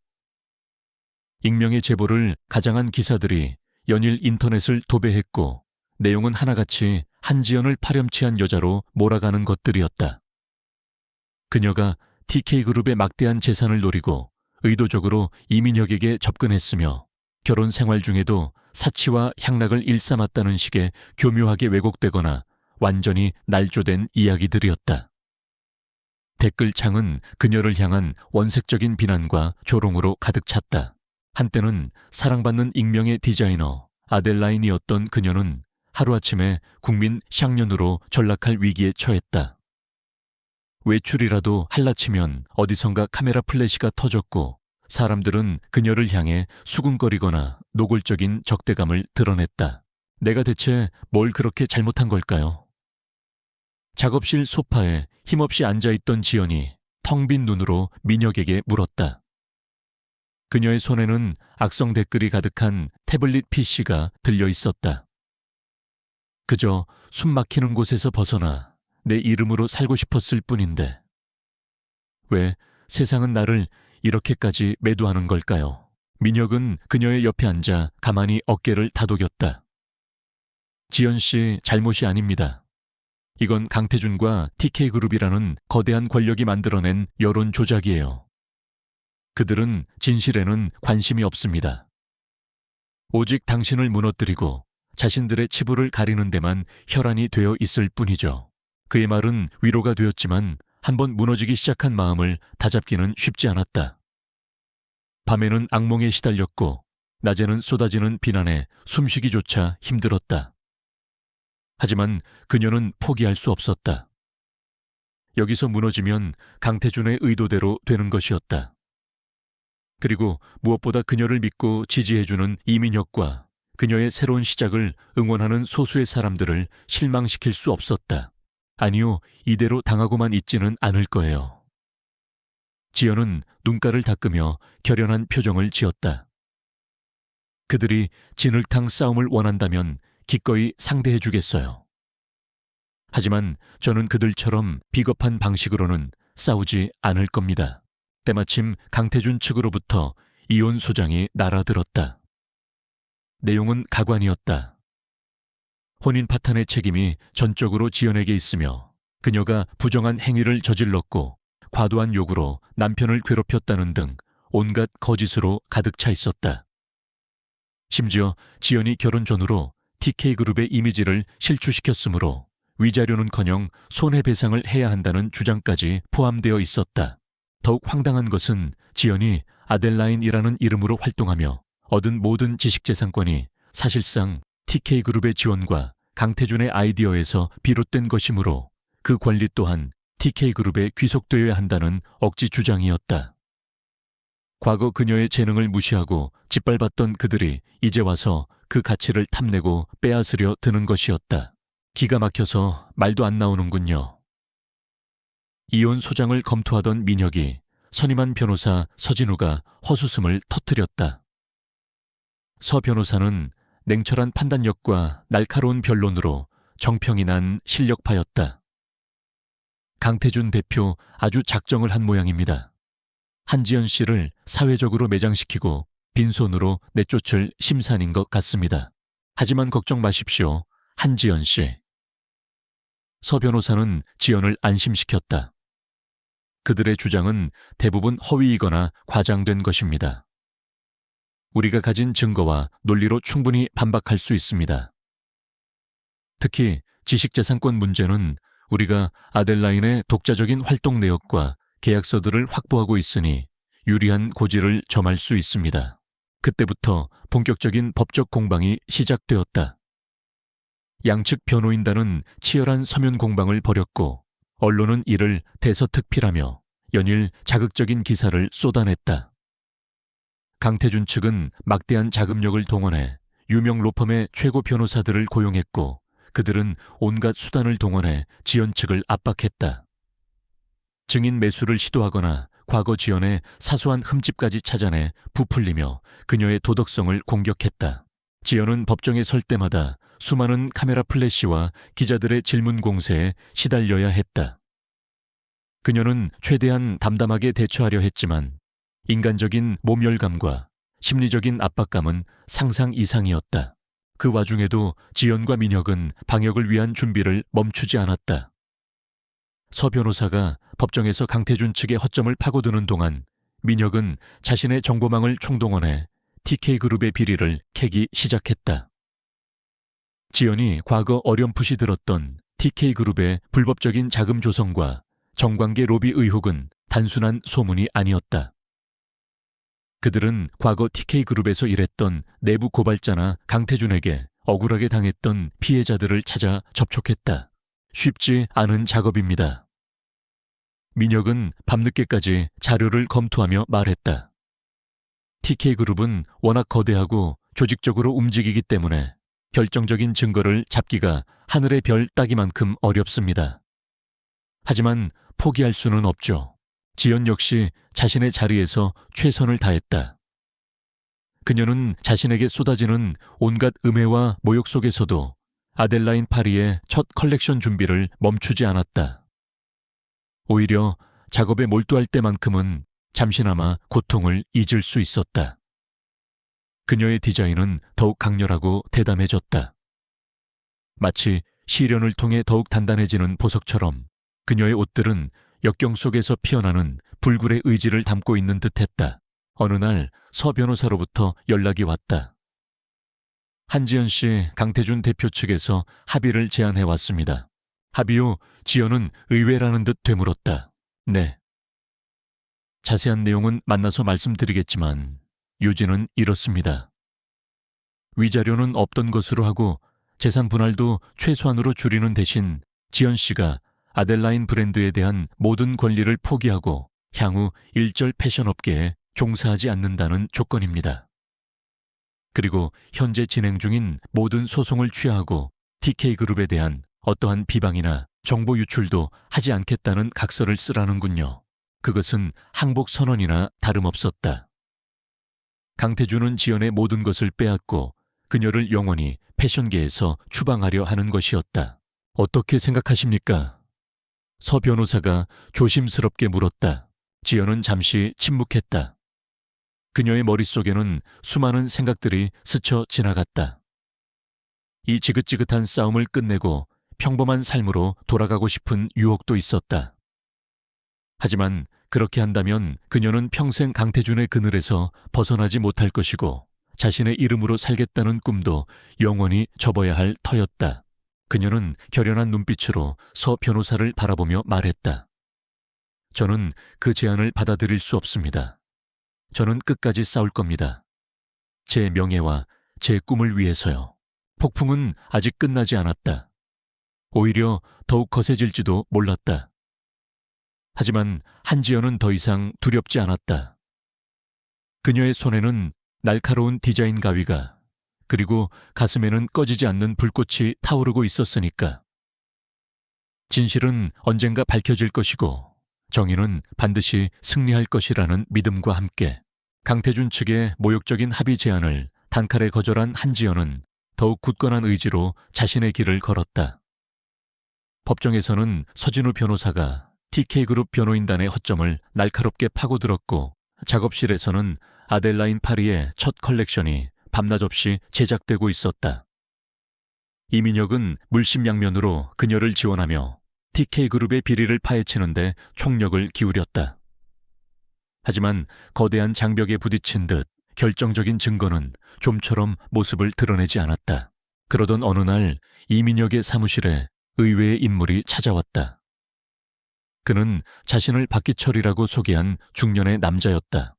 익명의 제보를 가장한 기사들이 연일 인터넷을 도배했고 내용은 하나같이 한지연을 파렴치한 여자로 몰아가는 것들이었다. 그녀가 TK그룹의 막대한 재산을 노리고 의도적으로 이민혁에게 접근했으며 결혼 생활 중에도 사치와 향락을 일삼았다는 식의 교묘하게 왜곡되거나 완전히 날조된 이야기들이었다. 댓글창은 그녀를 향한 원색적인 비난과 조롱으로 가득 찼다. 한때는 사랑받는 익명의 디자이너 아델라인이었던 그녀는 하루아침에 국민 샹년으로 전락할 위기에 처했다. 외출이라도 할라치면 어디선가 카메라 플래시가 터졌고 사람들은 그녀를 향해 수군거리거나 노골적인 적대감을 드러냈다. 내가 대체 뭘 그렇게 잘못한 걸까요? 작업실 소파에 힘없이 앉아있던 지연이 텅 빈 눈으로 민혁에게 물었다. 그녀의 손에는 악성 댓글이 가득한 태블릿 PC가 들려 있었다. 그저 숨 막히는 곳에서 벗어나 내 이름으로 살고 싶었을 뿐인데 왜 세상은 나를 이렇게까지 매도하는 걸까요? 민혁은 그녀의 옆에 앉아 가만히 어깨를 다독였다. 지연 씨 잘못이 아닙니다. 이건 강태준과 TK그룹이라는 거대한 권력이 만들어낸 여론 조작이에요. 그들은 진실에는 관심이 없습니다. 오직 당신을 무너뜨리고 자신들의 치부를 가리는 데만 혈안이 되어 있을 뿐이죠. 그의 말은 위로가 되었지만 한번 무너지기 시작한 마음을 다잡기는 쉽지 않았다. 밤에는 악몽에 시달렸고 낮에는 쏟아지는 비난에 숨쉬기조차 힘들었다. 하지만 그녀는 포기할 수 없었다. 여기서 무너지면 강태준의 의도대로 되는 것이었다. 그리고 무엇보다 그녀를 믿고 지지해주는 이민혁과 그녀의 새로운 시작을 응원하는 소수의 사람들을 실망시킬 수 없었다. 아니요, 이대로 당하고만 있지는 않을 거예요. 지연은 눈가를 닦으며 결연한 표정을 지었다. 그들이 진흙탕 싸움을 원한다면 기꺼이 상대해주겠어요. 하지만 저는 그들처럼 비겁한 방식으로는 싸우지 않을 겁니다. 때마침 강태준 측으로부터 이혼 소장이 날아들었다. 내용은 가관이었다. 혼인 파탄의 책임이 전적으로 지연에게 있으며 그녀가 부정한 행위를 저질렀고 과도한 요구로 남편을 괴롭혔다는 등 온갖 거짓으로 가득 차 있었다. 심지어 지연이 결혼 전후로 TK그룹의 이미지를 실추시켰으므로 위자료는커녕 손해배상을 해야 한다는 주장까지 포함되어 있었다. 더욱 황당한 것은 지연이 아델라인이라는 이름으로 활동하며 얻은 모든 지식재산권이 사실상 TK그룹의 지원과 강태준의 아이디어에서 비롯된 것이므로 그 권리 또한 TK그룹에 귀속되어야 한다는 억지 주장이었다. 과거 그녀의 재능을 무시하고 짓밟았던 그들이 이제 와서 그 가치를 탐내고 빼앗으려 드는 것이었다. 기가 막혀서 말도 안 나오는군요. 이혼 소장을 검토하던 민혁이 선임한 변호사 서진우가 헛웃음을 터뜨렸다. 서 변호사는 냉철한 판단력과 날카로운 변론으로 정평이 난 실력파였다. 강태준 대표 아주 작정을 한 모양입니다. 한지연 씨를 사회적으로 매장시키고 빈손으로 내쫓을 심산인 것 같습니다. 하지만 걱정 마십시오, 한지연 씨. 서 변호사는 지연을 안심시켰다. 그들의 주장은 대부분 허위이거나 과장된 것입니다. 우리가 가진 증거와 논리로 충분히 반박할 수 있습니다. 특히 지식재산권 문제는 우리가 아델라인의 독자적인 활동 내역과 계약서들을 확보하고 있으니 유리한 고지를 점할 수 있습니다. 그때부터 본격적인 법적 공방이 시작되었다. 양측 변호인단은 치열한 서면 공방을 벌였고 언론은 이를 대서특필하며 연일 자극적인 기사를 쏟아냈다. 강태준 측은 막대한 자금력을 동원해 유명 로펌의 최고 변호사들을 고용했고 그들은 온갖 수단을 동원해 지연 측을 압박했다. 증인 매수를 시도하거나 과거 지연의 사소한 흠집까지 찾아내 부풀리며 그녀의 도덕성을 공격했다. 지연은 법정에 설 때마다 수많은 카메라 플래시와 기자들의 질문 공세에 시달려야 했다. 그녀는 최대한 담담하게 대처하려 했지만 인간적인 모멸감과 심리적인 압박감은 상상 이상이었다. 그 와중에도 지연과 민혁은 방역을 위한 준비를 멈추지 않았다. 서 변호사가 법정에서 강태준 측의 허점을 파고드는 동안 민혁은 자신의 정보망을 총동원해 TK그룹의 비리를 캐기 시작했다. 지연이 과거 어렴풋이 들었던 TK그룹의 불법적인 자금 조성과 정관계 로비 의혹은 단순한 소문이 아니었다. 그들은 과거 TK그룹에서 일했던 내부 고발자나 강태준에게 억울하게 당했던 피해자들을 찾아 접촉했다. 쉽지 않은 작업입니다. 민혁은 밤늦게까지 자료를 검토하며 말했다. TK그룹은 워낙 거대하고 조직적으로 움직이기 때문에 결정적인 증거를 잡기가 하늘의 별 따기만큼 어렵습니다. 하지만 포기할 수는 없죠. 지연 역시 자신의 자리에서 최선을 다했다. 그녀는 자신에게 쏟아지는 온갖 음해와 모욕 속에서도 아델라인 파리의 첫 컬렉션 준비를 멈추지 않았다. 오히려 작업에 몰두할 때만큼은 잠시나마 고통을 잊을 수 있었다. 그녀의 디자인은 더욱 강렬하고 대담해졌다. 마치 시련을 통해 더욱 단단해지는 보석처럼 그녀의 옷들은 역경 속에서 피어나는 불굴의 의지를 담고 있는 듯했다. 어느 날 서 변호사로부터 연락이 왔다. 한지연 씨, 강태준 대표 측에서 합의를 제안해 왔습니다. 합의 후 지연은 의외라는 듯 되물었다. 네. 자세한 내용은 만나서 말씀드리겠지만 요지는 이렇습니다. 위자료는 없던 것으로 하고 재산 분할도 최소한으로 줄이는 대신 지연 씨가 아델라인 브랜드에 대한 모든 권리를 포기하고 향후 일절 패션 업계에 종사하지 않는다는 조건입니다. 그리고 현재 진행 중인 모든 소송을 취하하고 TK그룹에 대한 어떠한 비방이나 정보 유출도 하지 않겠다는 각서를 쓰라는군요. 그것은 항복 선언이나 다름없었다. 강태준은 지연의 모든 것을 빼앗고 그녀를 영원히 패션계에서 추방하려 하는 것이었다. 어떻게 생각하십니까? 서 변호사가 조심스럽게 물었다. 지연은 잠시 침묵했다. 그녀의 머릿속에는 수많은 생각들이 스쳐 지나갔다. 이 지긋지긋한 싸움을 끝내고 평범한 삶으로 돌아가고 싶은 유혹도 있었다. 하지만 그렇게 한다면 그녀는 평생 강태준의 그늘에서 벗어나지 못할 것이고 자신의 이름으로 살겠다는 꿈도 영원히 접어야 할 터였다. 그녀는 결연한 눈빛으로 서 변호사를 바라보며 말했다. 저는 그 제안을 받아들일 수 없습니다. 저는 끝까지 싸울 겁니다. 제 명예와 제 꿈을 위해서요. 폭풍은 아직 끝나지 않았다. 오히려 더욱 거세질지도 몰랐다. 하지만 한지연은 더 이상 두렵지 않았다. 그녀의 손에는 날카로운 디자인 가위가 그리고 가슴에는 꺼지지 않는 불꽃이 타오르고 있었으니까. 진실은 언젠가 밝혀질 것이고 정의는 반드시 승리할 것이라는 믿음과 함께 강태준 측의 모욕적인 합의 제안을 단칼에 거절한 한지연은 더욱 굳건한 의지로 자신의 길을 걸었다. 법정에서는 서진우 변호사가 TK그룹 변호인단의 허점을 날카롭게 파고들었고 작업실에서는 아델라인 파리의 첫 컬렉션이 밤낮 없이 제작되고 있었다. 이민혁은 물심양면으로 그녀를 지원하며 TK그룹의 비리를 파헤치는데 총력을 기울였다. 하지만 거대한 장벽에 부딪힌 듯 결정적인 증거는 좀처럼 모습을 드러내지 않았다. 그러던 어느 날 이민혁의 사무실에 의외의 인물이 찾아왔다. 그는 자신을 박기철이라고 소개한 중년의 남자였다.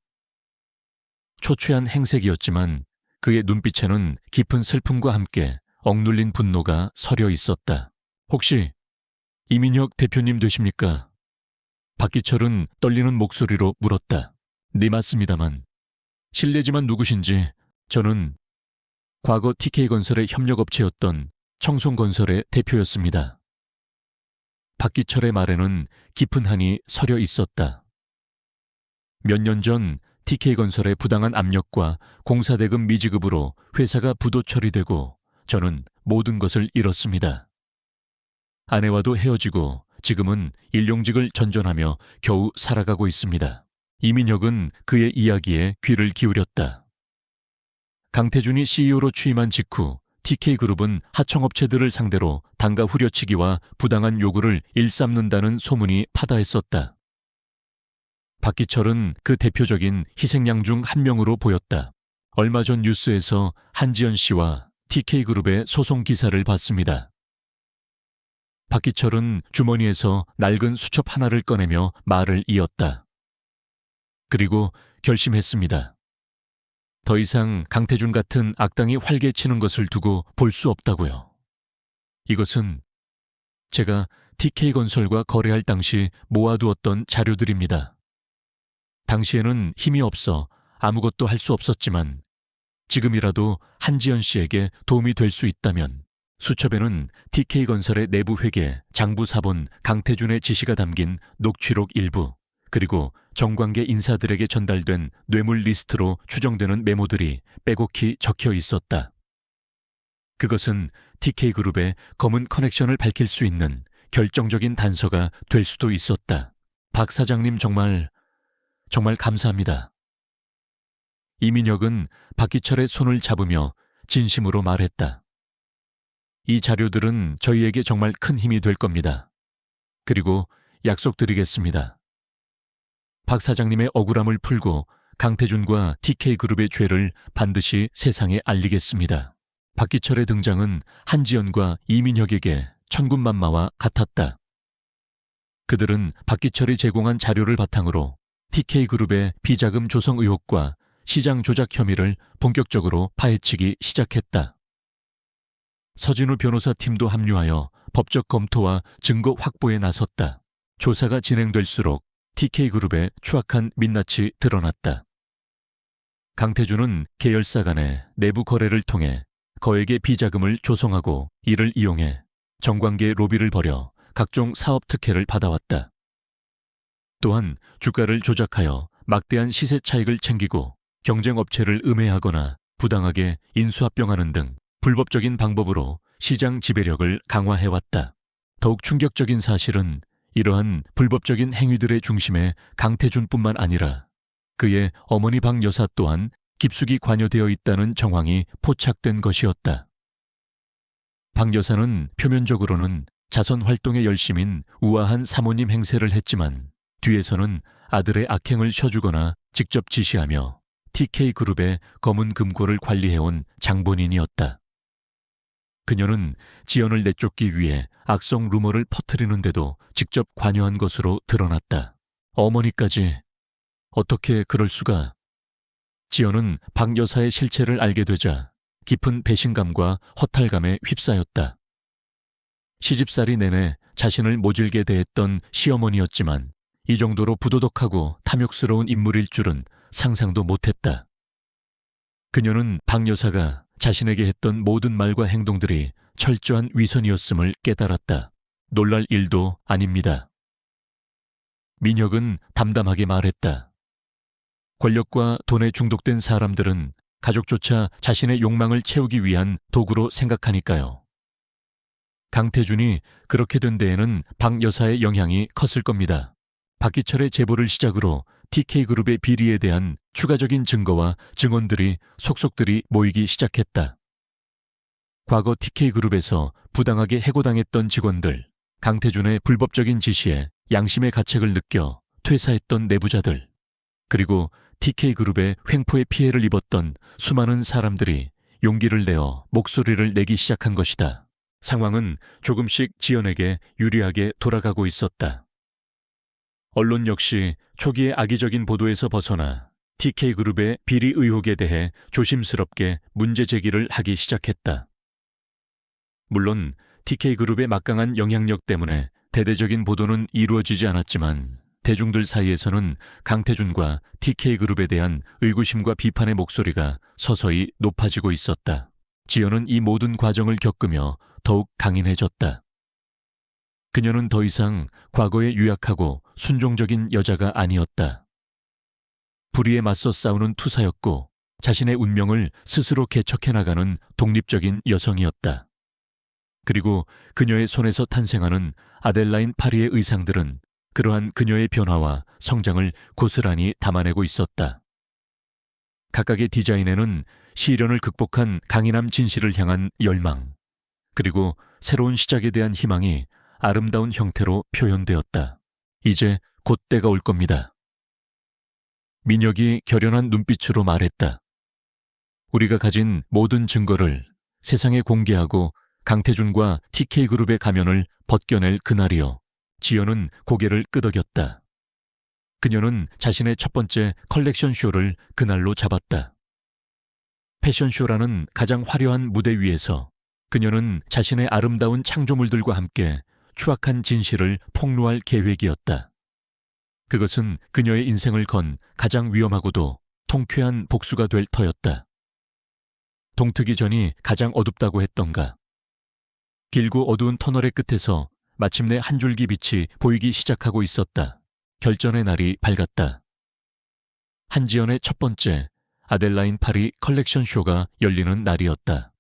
초췌한 행색이었지만 그의 눈빛에는 깊은 슬픔과 함께 억눌린 분노가 서려 있었다. 혹시 이민혁 대표님 되십니까? 박기철은 떨리는 목소리로 물었다. 네, 맞습니다만. 실례지만 누구신지. 저는 과거 TK건설의 협력업체였던 청송건설의 대표였습니다. 박기철의 말에는 깊은 한이 서려 있었다. 몇 년 전 TK건설의 부당한 압력과 공사대금 미지급으로 회사가 부도 처리되고 저는 모든 것을 잃었습니다. 아내와도 헤어지고 지금은 일용직을 전전하며 겨우 살아가고 있습니다. 이민혁은 그의 이야기에 귀를 기울였다. 강태준이 CEO로 취임한 직후 TK그룹은 하청업체들을 상대로 단가 후려치기와 부당한 요구를 일삼는다는 소문이 파다했었다. 박기철은 그 대표적인 희생양 중 한 명으로 보였다. 얼마 전 뉴스에서 한지연 씨와 TK그룹의 소송 기사를 봤습니다. 박기철은 주머니에서 낡은 수첩 하나를 꺼내며 말을 이었다. 그리고 결심했습니다. 더 이상 강태준 같은 악당이 활개치는 것을 두고 볼 수 없다고요. 이것은 제가 TK건설과 거래할 당시 모아두었던 자료들입니다. 당시에는 힘이 없어 아무것도 할 수 없었지만 지금이라도 한지연 씨에게 도움이 될 수 있다면 수첩에는 TK건설의 내부 회계, 장부 사본 강태준의 지시가 담긴 녹취록 일부 그리고 정관계 인사들에게 전달된 뇌물 리스트로 추정되는 메모들이 빼곡히 적혀 있었다. 그것은 TK그룹의 검은 커넥션을 밝힐 수 있는 결정적인 단서가 될 수도 있었다. 박 사장님 정말 감사합니다. 이민혁은 박기철의 손을 잡으며 진심으로 말했다. 이 자료들은 저희에게 정말 큰 힘이 될 겁니다. 그리고 약속드리겠습니다. 박 사장님의 억울함을 풀고 강태준과 TK그룹의 죄를 반드시 세상에 알리겠습니다. 박기철의 등장은 한지연과 이민혁에게 천군만마와 같았다. 그들은 박기철이 제공한 자료를 바탕으로 TK그룹의 비자금 조성 의혹과 시장 조작 혐의를 본격적으로 파헤치기 시작했다. 서진우 변호사 팀도 합류하여 법적 검토와 증거 확보에 나섰다. 조사가 진행될수록 TK그룹의 추악한 민낯이 드러났다. 강태준은 계열사 간의 내부 거래를 통해 거액의 비자금을 조성하고 이를 이용해 정관계 로비를 벌여 각종 사업 특혜를 받아왔다. 또한 주가를 조작하여 막대한 시세 차익을 챙기고 경쟁업체를 음해하거나 부당하게 인수합병하는 등 불법적인 방법으로 시장 지배력을 강화해왔다. 더욱 충격적인 사실은 이러한 불법적인 행위들의 중심에 강태준뿐만 아니라 그의 어머니 박 여사 또한 깊숙이 관여되어 있다는 정황이 포착된 것이었다. 박 여사는 표면적으로는 자선 활동에 열심인 우아한 사모님 행세를 했지만 뒤에서는 아들의 악행을 쳐주거나 직접 지시하며 TK그룹의 검은 금고를 관리해온 장본인이었다. 그녀는 지연을 내쫓기 위해 악성 루머를 퍼뜨리는데도 직접 관여한 것으로 드러났다. 어머니까지 어떻게 그럴 수가? 지연은 박 여사의 실체를 알게 되자 깊은 배신감과 허탈감에 휩싸였다. 시집살이 내내 자신을 모질게 대했던 시어머니였지만 이 정도로 부도덕하고 탐욕스러운 인물일 줄은 상상도 못했다. 그녀는 박 여사가 자신에게 했던 모든 말과 행동들이 철저한 위선이었음을 깨달았다. 놀랄 일도 아닙니다. 민혁은 담담하게 말했다. 권력과 돈에 중독된 사람들은 가족조차 자신의 욕망을 채우기 위한 도구로 생각하니까요. 강태준이 그렇게 된 데에는 박 여사의 영향이 컸을 겁니다. 박기철의 제보를 시작으로 TK그룹의 비리에 대한 추가적인 증거와 증언들이 속속들이 모이기 시작했다. 과거 TK그룹에서 부당하게 해고당했던 직원들, 강태준의 불법적인 지시에 양심의 가책을 느껴 퇴사했던 내부자들, 그리고 TK그룹의 횡포의 피해를 입었던 수많은 사람들이 용기를 내어 목소리를 내기 시작한 것이다. 상황은 조금씩 지연에게 유리하게 돌아가고 있었다. 언론 역시 초기의 악의적인 보도에서 벗어나 TK그룹의 비리 의혹에 대해 조심스럽게 문제 제기를 하기 시작했다. 물론 TK그룹의 막강한 영향력 때문에 대대적인 보도는 이루어지지 않았지만 대중들 사이에서는 강태준과 TK그룹에 대한 의구심과 비판의 목소리가 서서히 높아지고 있었다. 지연은 이 모든 과정을 겪으며 더욱 강인해졌다. 그녀는 더 이상 과거에 유약하고 순종적인 여자가 아니었다. 불의에 맞서 싸우는 투사였고 자신의 운명을 스스로 개척해 나가는 독립적인 여성이었다. 그리고 그녀의 손에서 탄생하는 아델라인 파리의 의상들은 그러한 그녀의 변화와 성장을 고스란히 담아내고 있었다. 각각의 디자인에는 시련을 극복한 강인함 진실을 향한 열망, 그리고 새로운 시작에 대한 희망이 아름다운 형태로 표현되었다. 이제 곧 때가 올 겁니다. 민혁이 결연한 눈빛으로 말했다. 우리가 가진 모든 증거를 세상에 공개하고 강태준과 TK그룹의 가면을 벗겨낼 그날이여. 지연은 고개를 끄덕였다. 그녀는 자신의 첫 번째 컬렉션 쇼를 그날로 잡았다. 패션쇼라는 가장 화려한 무대 위에서 그녀는 자신의 아름다운 창조물들과 함께 추악한 진실을 폭로할 계획이었다. 그것은 그녀의 인생을 건 가장 위험하고도 통쾌한 복수가 될 터였다. 동트기 전이 가장 어둡다고 했던가. 길고 어두운 터널의 끝에서 마침내 한 줄기 빛이 보이기 시작하고 있었다. 결전의 날이 밝았다. 한지연의 첫 번째 아델라인 파리 컬렉션 쇼가 열리는 날이었다.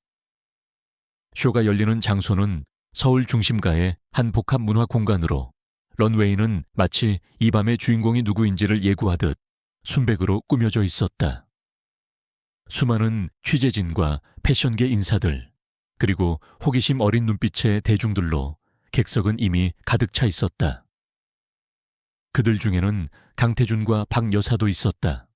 쇼가 열리는 장소는 서울 중심가의 한 복합 문화 공간으로 런웨이는 마치 이 밤의 주인공이 누구인지를 예고하듯 순백으로 꾸며져 있었다. 수많은 취재진과 패션계 인사들, 그리고 호기심 어린 눈빛의 대중들로 객석은 이미 가득 차 있었다. 그들 중에는 강태준과 박 여사도 있었다.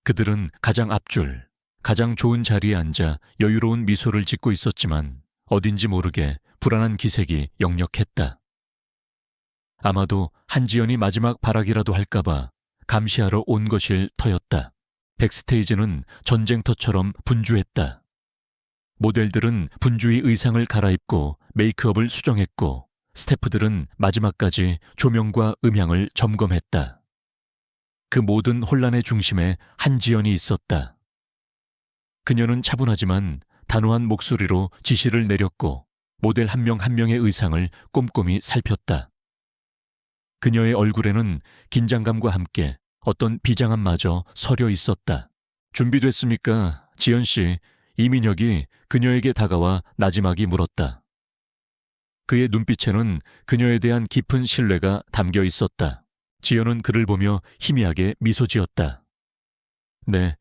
그들은 가장 앞줄, 가장 좋은 자리에 앉아 여유로운 미소를 짓고 있었지만 어딘지 모르게 불안한 기색이 역력했다. 아마도 한지연이 마지막 발악이라도 할까봐 감시하러 온 것일 터였다. 백스테이지는 전쟁터처럼 분주했다. 모델들은 분주히 의상을 갈아입고 메이크업을 수정했고 스태프들은 마지막까지 조명과 음향을 점검했다. 그 모든 혼란의 중심에 한지연이 있었다. 그녀는 차분하지만 단호한 목소리로 지시를 내렸고 모델 한 명 한 명의 의상을 꼼꼼히 살폈다. 그녀의 얼굴에는 긴장감과 함께 어떤 비장함마저 서려 있었다. 준비됐습니까, 지연 씨? 이민혁이 그녀에게 다가와 나지막이 물었다. 그의 눈빛에는 그녀에 대한 깊은 신뢰가 담겨 있었다. 지연은 그를 보며 희미하게 미소 지었다. 네,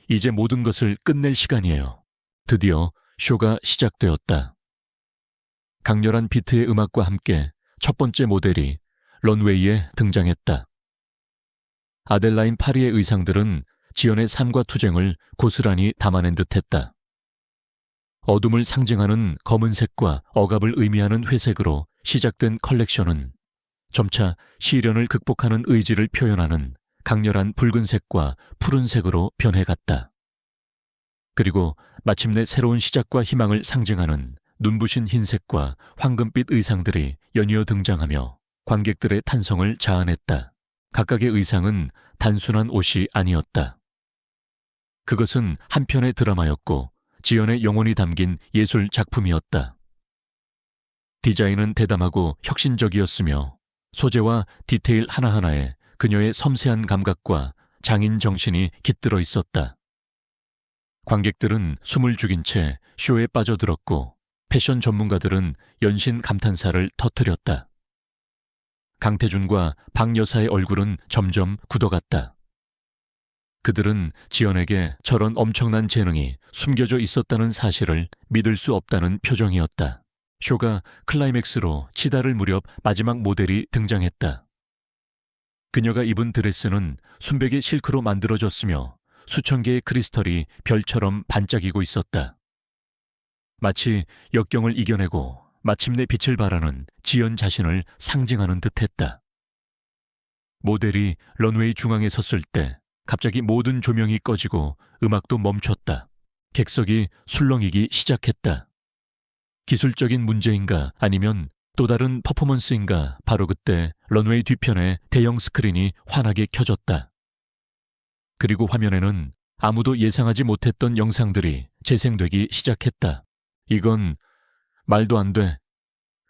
이제 모든 것을 끝낼 시간이에요. 드디어 쇼가 시작되었다. 강렬한 비트의 음악과 함께 첫 번째 모델이 런웨이에 등장했다. 아델라인 파리의 의상들은 지연의 삶과 투쟁을 고스란히 담아낸 듯했다. 어둠을 상징하는 검은색과 억압을 의미하는 회색으로 시작된 컬렉션은 점차 시련을 극복하는 의지를 표현하는 강렬한 붉은색과 푸른색으로 변해갔다. 그리고 마침내 새로운 시작과 희망을 상징하는 눈부신 흰색과 황금빛 의상들이 연이어 등장하며 관객들의 탄성을 자아냈다. 각각의 의상은 단순한 옷이 아니었다. 그것은 한 편의 드라마였고 지연의 영혼이 담긴 예술 작품이었다. 디자인은 대담하고 혁신적이었으며 소재와 디테일 하나하나에 그녀의 섬세한 감각과 장인 정신이 깃들어 있었다. 관객들은 숨을 죽인 채 쇼에 빠져들었고 패션 전문가들은 연신 감탄사를 터뜨렸다. 강태준과 박 여사의 얼굴은 점점 굳어갔다. 그들은 지연에게 저런 엄청난 재능이 숨겨져 있었다는 사실을 믿을 수 없다는 표정이었다. 쇼가 클라이맥스로 치달을 무렵 마지막 모델이 등장했다. 그녀가 입은 드레스는 순백의 실크로 만들어졌으며 수천 개의 크리스털이 별처럼 반짝이고 있었다. 마치 역경을 이겨내고 마침내 빛을 발하는 지연 자신을 상징하는 듯했다. 모델이 런웨이 중앙에 섰을 때 갑자기 모든 조명이 꺼지고 음악도 멈췄다. 객석이 술렁이기 시작했다. 기술적인 문제인가 아니면 또 다른 퍼포먼스인가 바로 그때 런웨이 뒤편에 대형 스크린이 환하게 켜졌다. 그리고 화면에는 아무도 예상하지 못했던 영상들이 재생되기 시작했다. 이건 말도 안 돼.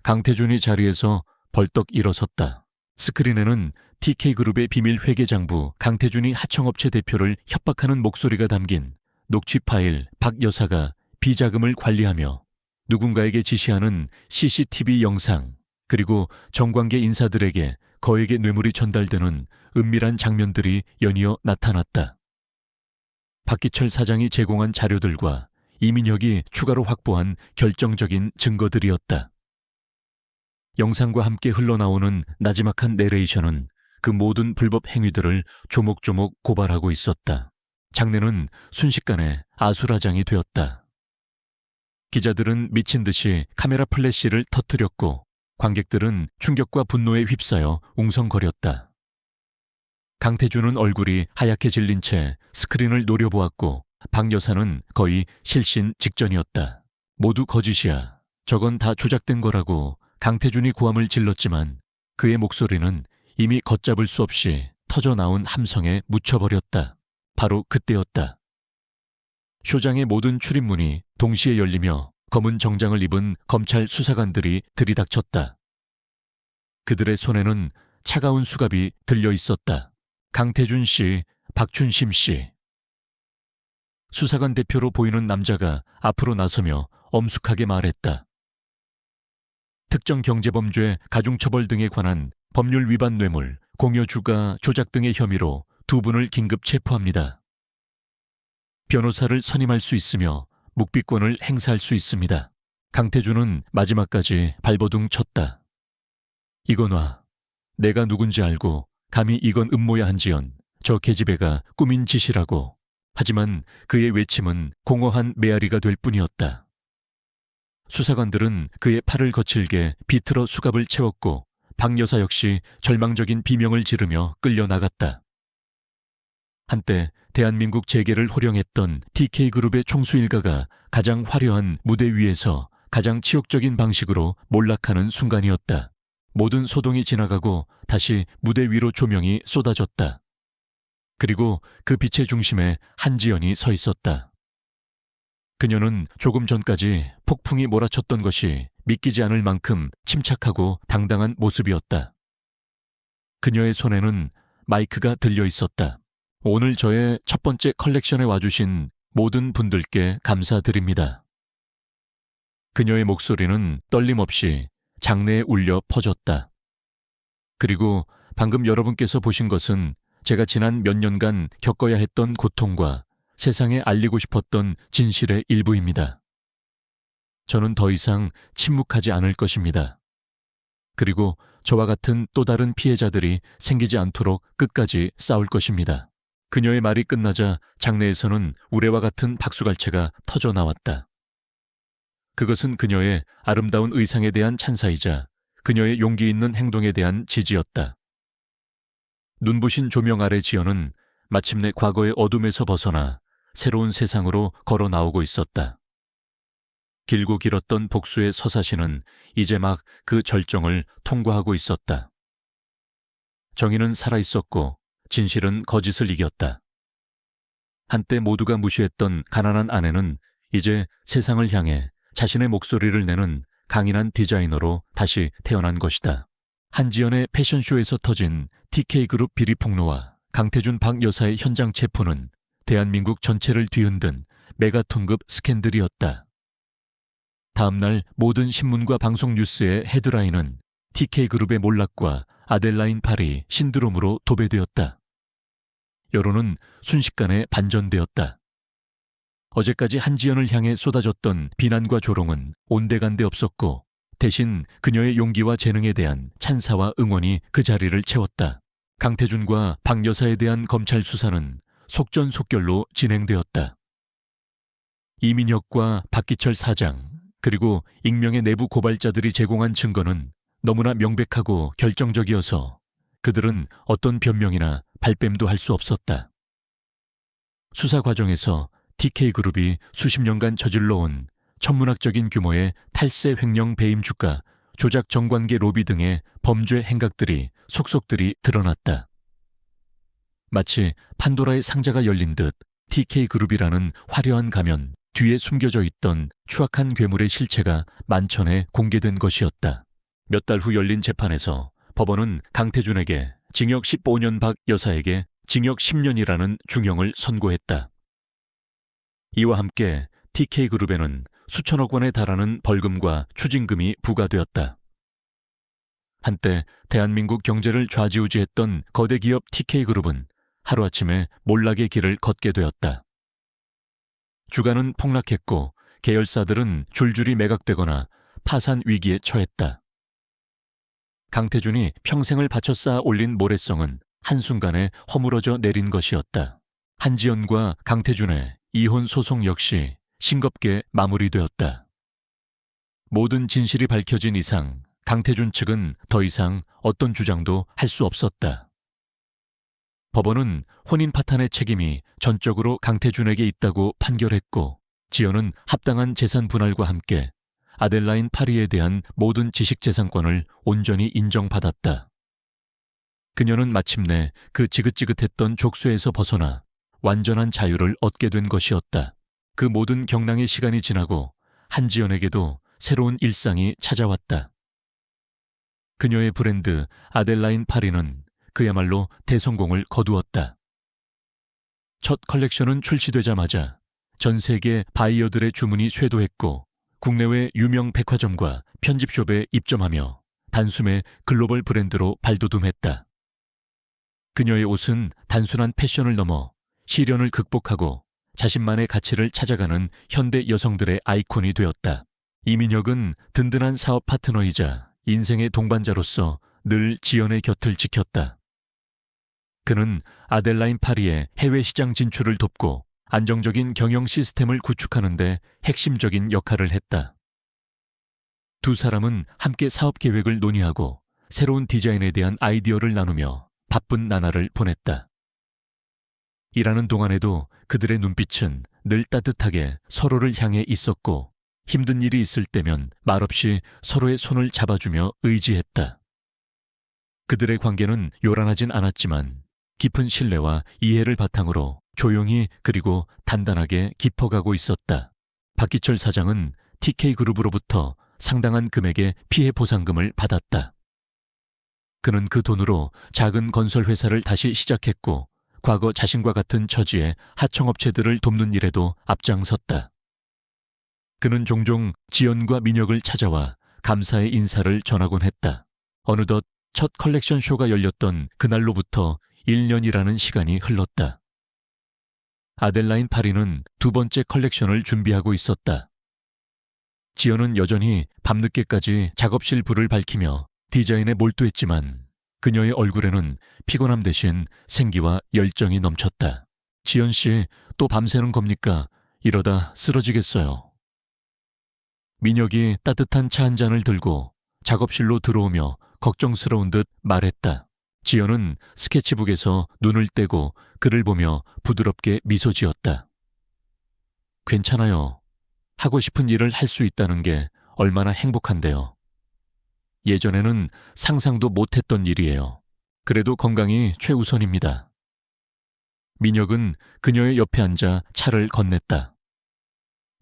강태준이 자리에서 벌떡 일어섰다. 스크린에는 TK그룹의 비밀 회계장부 강태준이 하청업체 대표를 협박하는 목소리가 담긴 녹취 파일 박 여사가 비자금을 관리하며 누군가에게 지시하는 CCTV 영상, 그리고 정관계 인사들에게 거액의 뇌물이 전달되는 은밀한 장면들이 연이어 나타났다. 박기철 사장이 제공한 자료들과 이민혁이 추가로 확보한 결정적인 증거들이었다. 영상과 함께 흘러나오는 나지막한 내레이션은 그 모든 불법 행위들을 조목조목 고발하고 있었다. 장내는 순식간에 아수라장이 되었다. 기자들은 미친 듯이 카메라 플래시를 터뜨렸고 관객들은 충격과 분노에 휩싸여 웅성거렸다. 강태준은 얼굴이 하얗게 질린 채 스크린을 노려보았고 박 여사는 거의 실신 직전이었다. 모두 거짓이야. 저건 다 조작된 거라고 강태준이 고함을 질렀지만 그의 목소리는 이미 걷잡을 수 없이 터져나온 함성에 묻혀버렸다. 바로 그때였다. 쇼장의 모든 출입문이 동시에 열리며 검은 정장을 입은 검찰 수사관들이 들이닥쳤다. 그들의 손에는 차가운 수갑이 들려 있었다. 강태준 씨, 박춘심 씨. 수사관 대표로 보이는 남자가 앞으로 나서며 엄숙하게 말했다. 특정 경제범죄, 가중처벌 등에 관한 법률 위반 뇌물, 공여주가 조작 등의 혐의로 두 분을 긴급 체포합니다. 변호사를 선임할 수 있으며 묵비권을 행사할 수 있습니다. 강태준은 마지막까지 발버둥 쳤다. 이건 와. 내가 누군지 알고 감히 이건 음모야 한지연. 저 계집애가 꾸민 짓이라고. 하지만 그의 외침은 공허한 메아리가 될 뿐이었다. 수사관들은 그의 팔을 거칠게 비틀어 수갑을 채웠고 박 여사 역시 절망적인 비명을 지르며 끌려나갔다. 한때 대한민국 재계를 호령했던 TK그룹의 총수 일가가 가장 화려한 무대 위에서 가장 치욕적인 방식으로 몰락하는 순간이었다. 모든 소동이 지나가고 다시 무대 위로 조명이 쏟아졌다. 그리고 그 빛의 중심에 한지연이 서 있었다. 그녀는 조금 전까지 폭풍이 몰아쳤던 것이 믿기지 않을 만큼 침착하고 당당한 모습이었다. 그녀의 손에는 마이크가 들려 있었다. 오늘 저의 첫 번째 컬렉션에 와주신 모든 분들께 감사드립니다. 그녀의 목소리는 떨림 없이 장내에 울려 퍼졌다. 그리고 방금 여러분께서 보신 것은 제가 지난 몇 년간 겪어야 했던 고통과 세상에 알리고 싶었던 진실의 일부입니다. 저는 더 이상 침묵하지 않을 것입니다. 그리고 저와 같은 또 다른 피해자들이 생기지 않도록 끝까지 싸울 것입니다. 그녀의 말이 끝나자 장내에서는 우레와 같은 박수갈채가 터져 나왔다. 그것은 그녀의 아름다운 의상에 대한 찬사이자 그녀의 용기 있는 행동에 대한 지지였다. 눈부신 조명 아래 지연은 마침내 과거의 어둠에서 벗어나 새로운 세상으로 걸어 나오고 있었다. 길고 길었던 복수의 서사시는 이제 막 그 절정을 통과하고 있었다. 정의는 살아있었고 진실은 거짓을 이겼다. 한때 모두가 무시했던 가난한 아내는 이제 세상을 향해 자신의 목소리를 내는 강인한 디자이너로 다시 태어난 것이다. 한지연의 패션쇼에서 터진 TK그룹 비리 폭로와 강태준 박 여사의 현장 체포는 대한민국 전체를 뒤흔든 메가톤급 스캔들이었다. 다음날 모든 신문과 방송 뉴스의 헤드라인은 TK그룹의 몰락과 아델라인 파리 신드롬으로 도배되었다. 여론은 순식간에 반전되었다. 어제까지 한지연을 향해 쏟아졌던 비난과 조롱은 온데간데 없었고 대신 그녀의 용기와 재능에 대한 찬사와 응원이 그 자리를 채웠다. 강태준과 박 여사에 대한 검찰 수사는 속전속결로 진행되었다. 이민혁과 박기철 사장 그리고 익명의 내부 고발자들이 제공한 증거는 너무나 명백하고 결정적이어서 그들은 어떤 변명이나 발뺌도 할 수 없었다. 수사 과정에서 TK그룹이 수십 년간 저질러온 천문학적인 규모의 탈세 횡령 배임 주가, 조작 정관계 로비 등의 범죄 행각들이 속속들이 드러났다. 마치 판도라의 상자가 열린 듯 TK그룹이라는 화려한 가면 뒤에 숨겨져 있던 추악한 괴물의 실체가 만천에 공개된 것이었다. 몇 달 후 열린 재판에서 법원은 강태준에게 징역 15년 박 여사에게 징역 10년이라는 중형을 선고했다. 이와 함께 TK그룹에는 수천억 원에 달하는 벌금과 추징금이 부과되었다. 한때 대한민국 경제를 좌지우지했던 거대 기업 TK그룹은 하루아침에 몰락의 길을 걷게 되었다. 주가는 폭락했고 계열사들은 줄줄이 매각되거나 파산 위기에 처했다. 강태준이 평생을 바쳐 쌓아 올린 모래성은 한순간에 허물어져 내린 것이었다. 한지연과 강태준의 이혼 소송 역시 싱겁게 마무리되었다. 모든 진실이 밝혀진 이상 강태준 측은 더 이상 어떤 주장도 할 수 없었다. 법원은 혼인 파탄의 책임이 전적으로 강태준에게 있다고 판결했고 지연은 합당한 재산 분할과 함께 아델라인 파리에 대한 모든 지식재산권을 온전히 인정받았다. 그녀는 마침내 그 지긋지긋했던 족쇄에서 벗어나 완전한 자유를 얻게 된 것이었다. 그 모든 경랑의 시간이 지나고 한지연에게도 새로운 일상이 찾아왔다. 그녀의 브랜드 아델라인 파리는 그야말로 대성공을 거두었다. 첫 컬렉션은 출시되자마자 전 세계 바이어들의 주문이 쇄도했고 국내외 유명 백화점과 편집숍에 입점하며 단숨에 글로벌 브랜드로 발돋움했다. 그녀의 옷은 단순한 패션을 넘어 시련을 극복하고 자신만의 가치를 찾아가는 현대 여성들의 아이콘이 되었다. 이민혁은 든든한 사업 파트너이자 인생의 동반자로서 늘 지연의 곁을 지켰다. 그는 아델라인 파리의 해외 시장 진출을 돕고 안정적인 경영 시스템을 구축하는 데 핵심적인 역할을 했다. 두 사람은 함께 사업 계획을 논의하고 새로운 디자인에 대한 아이디어를 나누며 바쁜 나날을 보냈다. 일하는 동안에도 그들의 눈빛은 늘 따뜻하게 서로를 향해 있었고 힘든 일이 있을 때면 말없이 서로의 손을 잡아주며 의지했다. 그들의 관계는 요란하진 않았지만 깊은 신뢰와 이해를 바탕으로 조용히 그리고 단단하게 깊어가고 있었다. 박기철 사장은 TK그룹으로부터 상당한 금액의 피해 보상금을 받았다. 그는 그 돈으로 작은 건설회사를 다시 시작했고 과거 자신과 같은 처지의 하청업체들을 돕는 일에도 앞장섰다. 그는 종종 지연과 민혁을 찾아와 감사의 인사를 전하곤 했다. 어느덧 첫 컬렉션 쇼가 열렸던 그날로부터 1년이라는 시간이 흘렀다. 아델라인 파리는 두 번째 컬렉션을 준비하고 있었다. 지연은 여전히 밤늦게까지 작업실 불을 밝히며 디자인에 몰두했지만 그녀의 얼굴에는 피곤함 대신 생기와 열정이 넘쳤다. 지연 씨, 또 밤새는 겁니까? 이러다 쓰러지겠어요. 민혁이 따뜻한 차 한 잔을 들고 작업실로 들어오며 걱정스러운 듯 말했다. 지연은 스케치북에서 눈을 떼고 그를 보며 부드럽게 미소 지었다. 괜찮아요. 하고 싶은 일을 할 수 있다는 게 얼마나 행복한데요. 예전에는 상상도 못했던 일이에요. 그래도 건강이 최우선입니다. 민혁은 그녀의 옆에 앉아 차를 건넸다.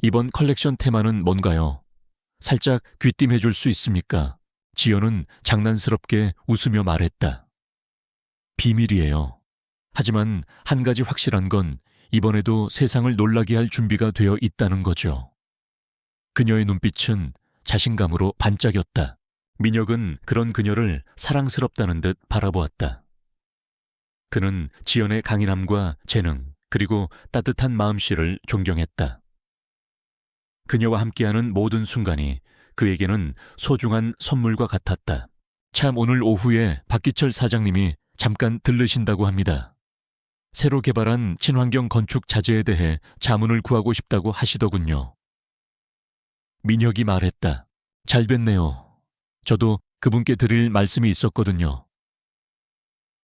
이번 컬렉션 테마는 뭔가요? 살짝 귀띔해 줄 수 있습니까? 지연은 장난스럽게 웃으며 말했다. 비밀이에요. 하지만 한 가지 확실한 건 이번에도 세상을 놀라게 할 준비가 되어 있다는 거죠. 그녀의 눈빛은 자신감으로 반짝였다. 민혁은 그런 그녀를 사랑스럽다는 듯 바라보았다. 그는 지연의 강인함과 재능, 그리고 따뜻한 마음씨를 존경했다. 그녀와 함께하는 모든 순간이 그에게는 소중한 선물과 같았다. 참 오늘 오후에 박기철 사장님이 잠깐 들르신다고 합니다. 새로 개발한 친환경 건축 자재에 대해 자문을 구하고 싶다고 하시더군요. 민혁이 말했다. 잘 뵀네요. 저도 그분께 드릴 말씀이 있었거든요.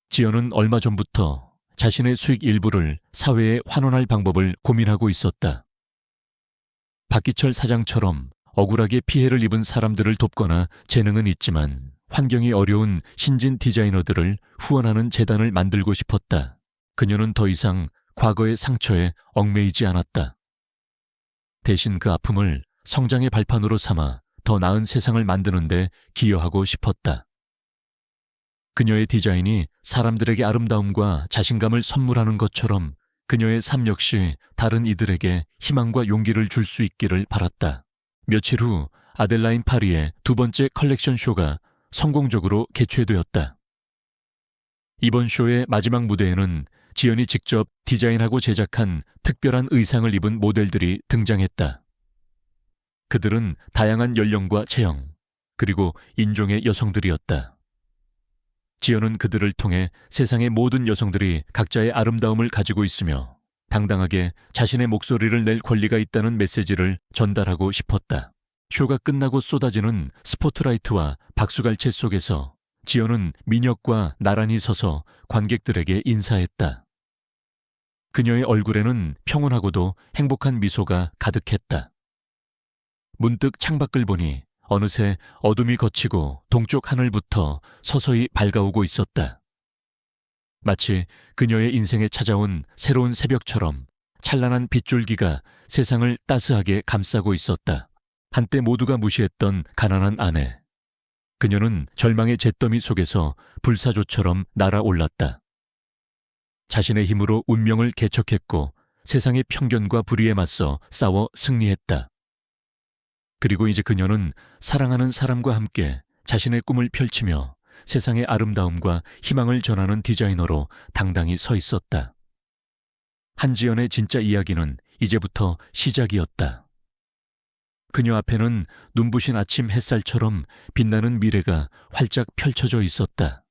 지연은 얼마 전부터 자신의 수익 일부를 사회에 환원할 방법을 고민하고 있었다. 박기철 사장처럼 억울하게 피해를 입은 사람들을 돕거나 재능은 있지만 환경이 어려운 신진 디자이너들을 후원하는 재단을 만들고 싶었다. 그녀는 더 이상 과거의 상처에 얽매이지 않았다. 대신 그 아픔을 성장의 발판으로 삼아 더 나은 세상을 만드는 데 기여하고 싶었다. 그녀의 디자인이 사람들에게 아름다움과 자신감을 선물하는 것처럼 그녀의 삶 역시 다른 이들에게 희망과 용기를 줄 수 있기를 바랐다. 며칠 후 아델라인 파리의 두 번째 컬렉션 쇼가 성공적으로 개최되었다. 이번 쇼의 마지막 무대에는 지연이 직접 디자인하고 제작한 특별한 의상을 입은 모델들이 등장했다. 그들은 다양한 연령과 체형, 그리고 인종의 여성들이었다. 지연은 그들을 통해 세상의 모든 여성들이 각자의 아름다움을 가지고 있으며 당당하게 자신의 목소리를 낼 권리가 있다는 메시지를 전달하고 싶었다. 쇼가 끝나고 쏟아지는 스포트라이트와 박수갈채 속에서 지연은 민혁과 나란히 서서 관객들에게 인사했다. 그녀의 얼굴에는 평온하고도 행복한 미소가 가득했다. 문득 창밖을 보니 어느새 어둠이 걷히고 동쪽 하늘부터 서서히 밝아오고 있었다. 마치 그녀의 인생에 찾아온 새로운 새벽처럼 찬란한 빗줄기가 세상을 따스하게 감싸고 있었다. 한때 모두가 무시했던 가난한 아내. 그녀는 절망의 잿더미 속에서 불사조처럼 날아올랐다. 자신의 힘으로 운명을 개척했고 세상의 편견과 불의에 맞서 싸워 승리했다. 그리고 이제 그녀는 사랑하는 사람과 함께 자신의 꿈을 펼치며 세상의 아름다움과 희망을 전하는 디자이너로 당당히 서 있었다. 한지연의 진짜 이야기는 이제부터 시작이었다. 그녀 앞에는 눈부신 아침 햇살처럼 빛나는 미래가 활짝 펼쳐져 있었다.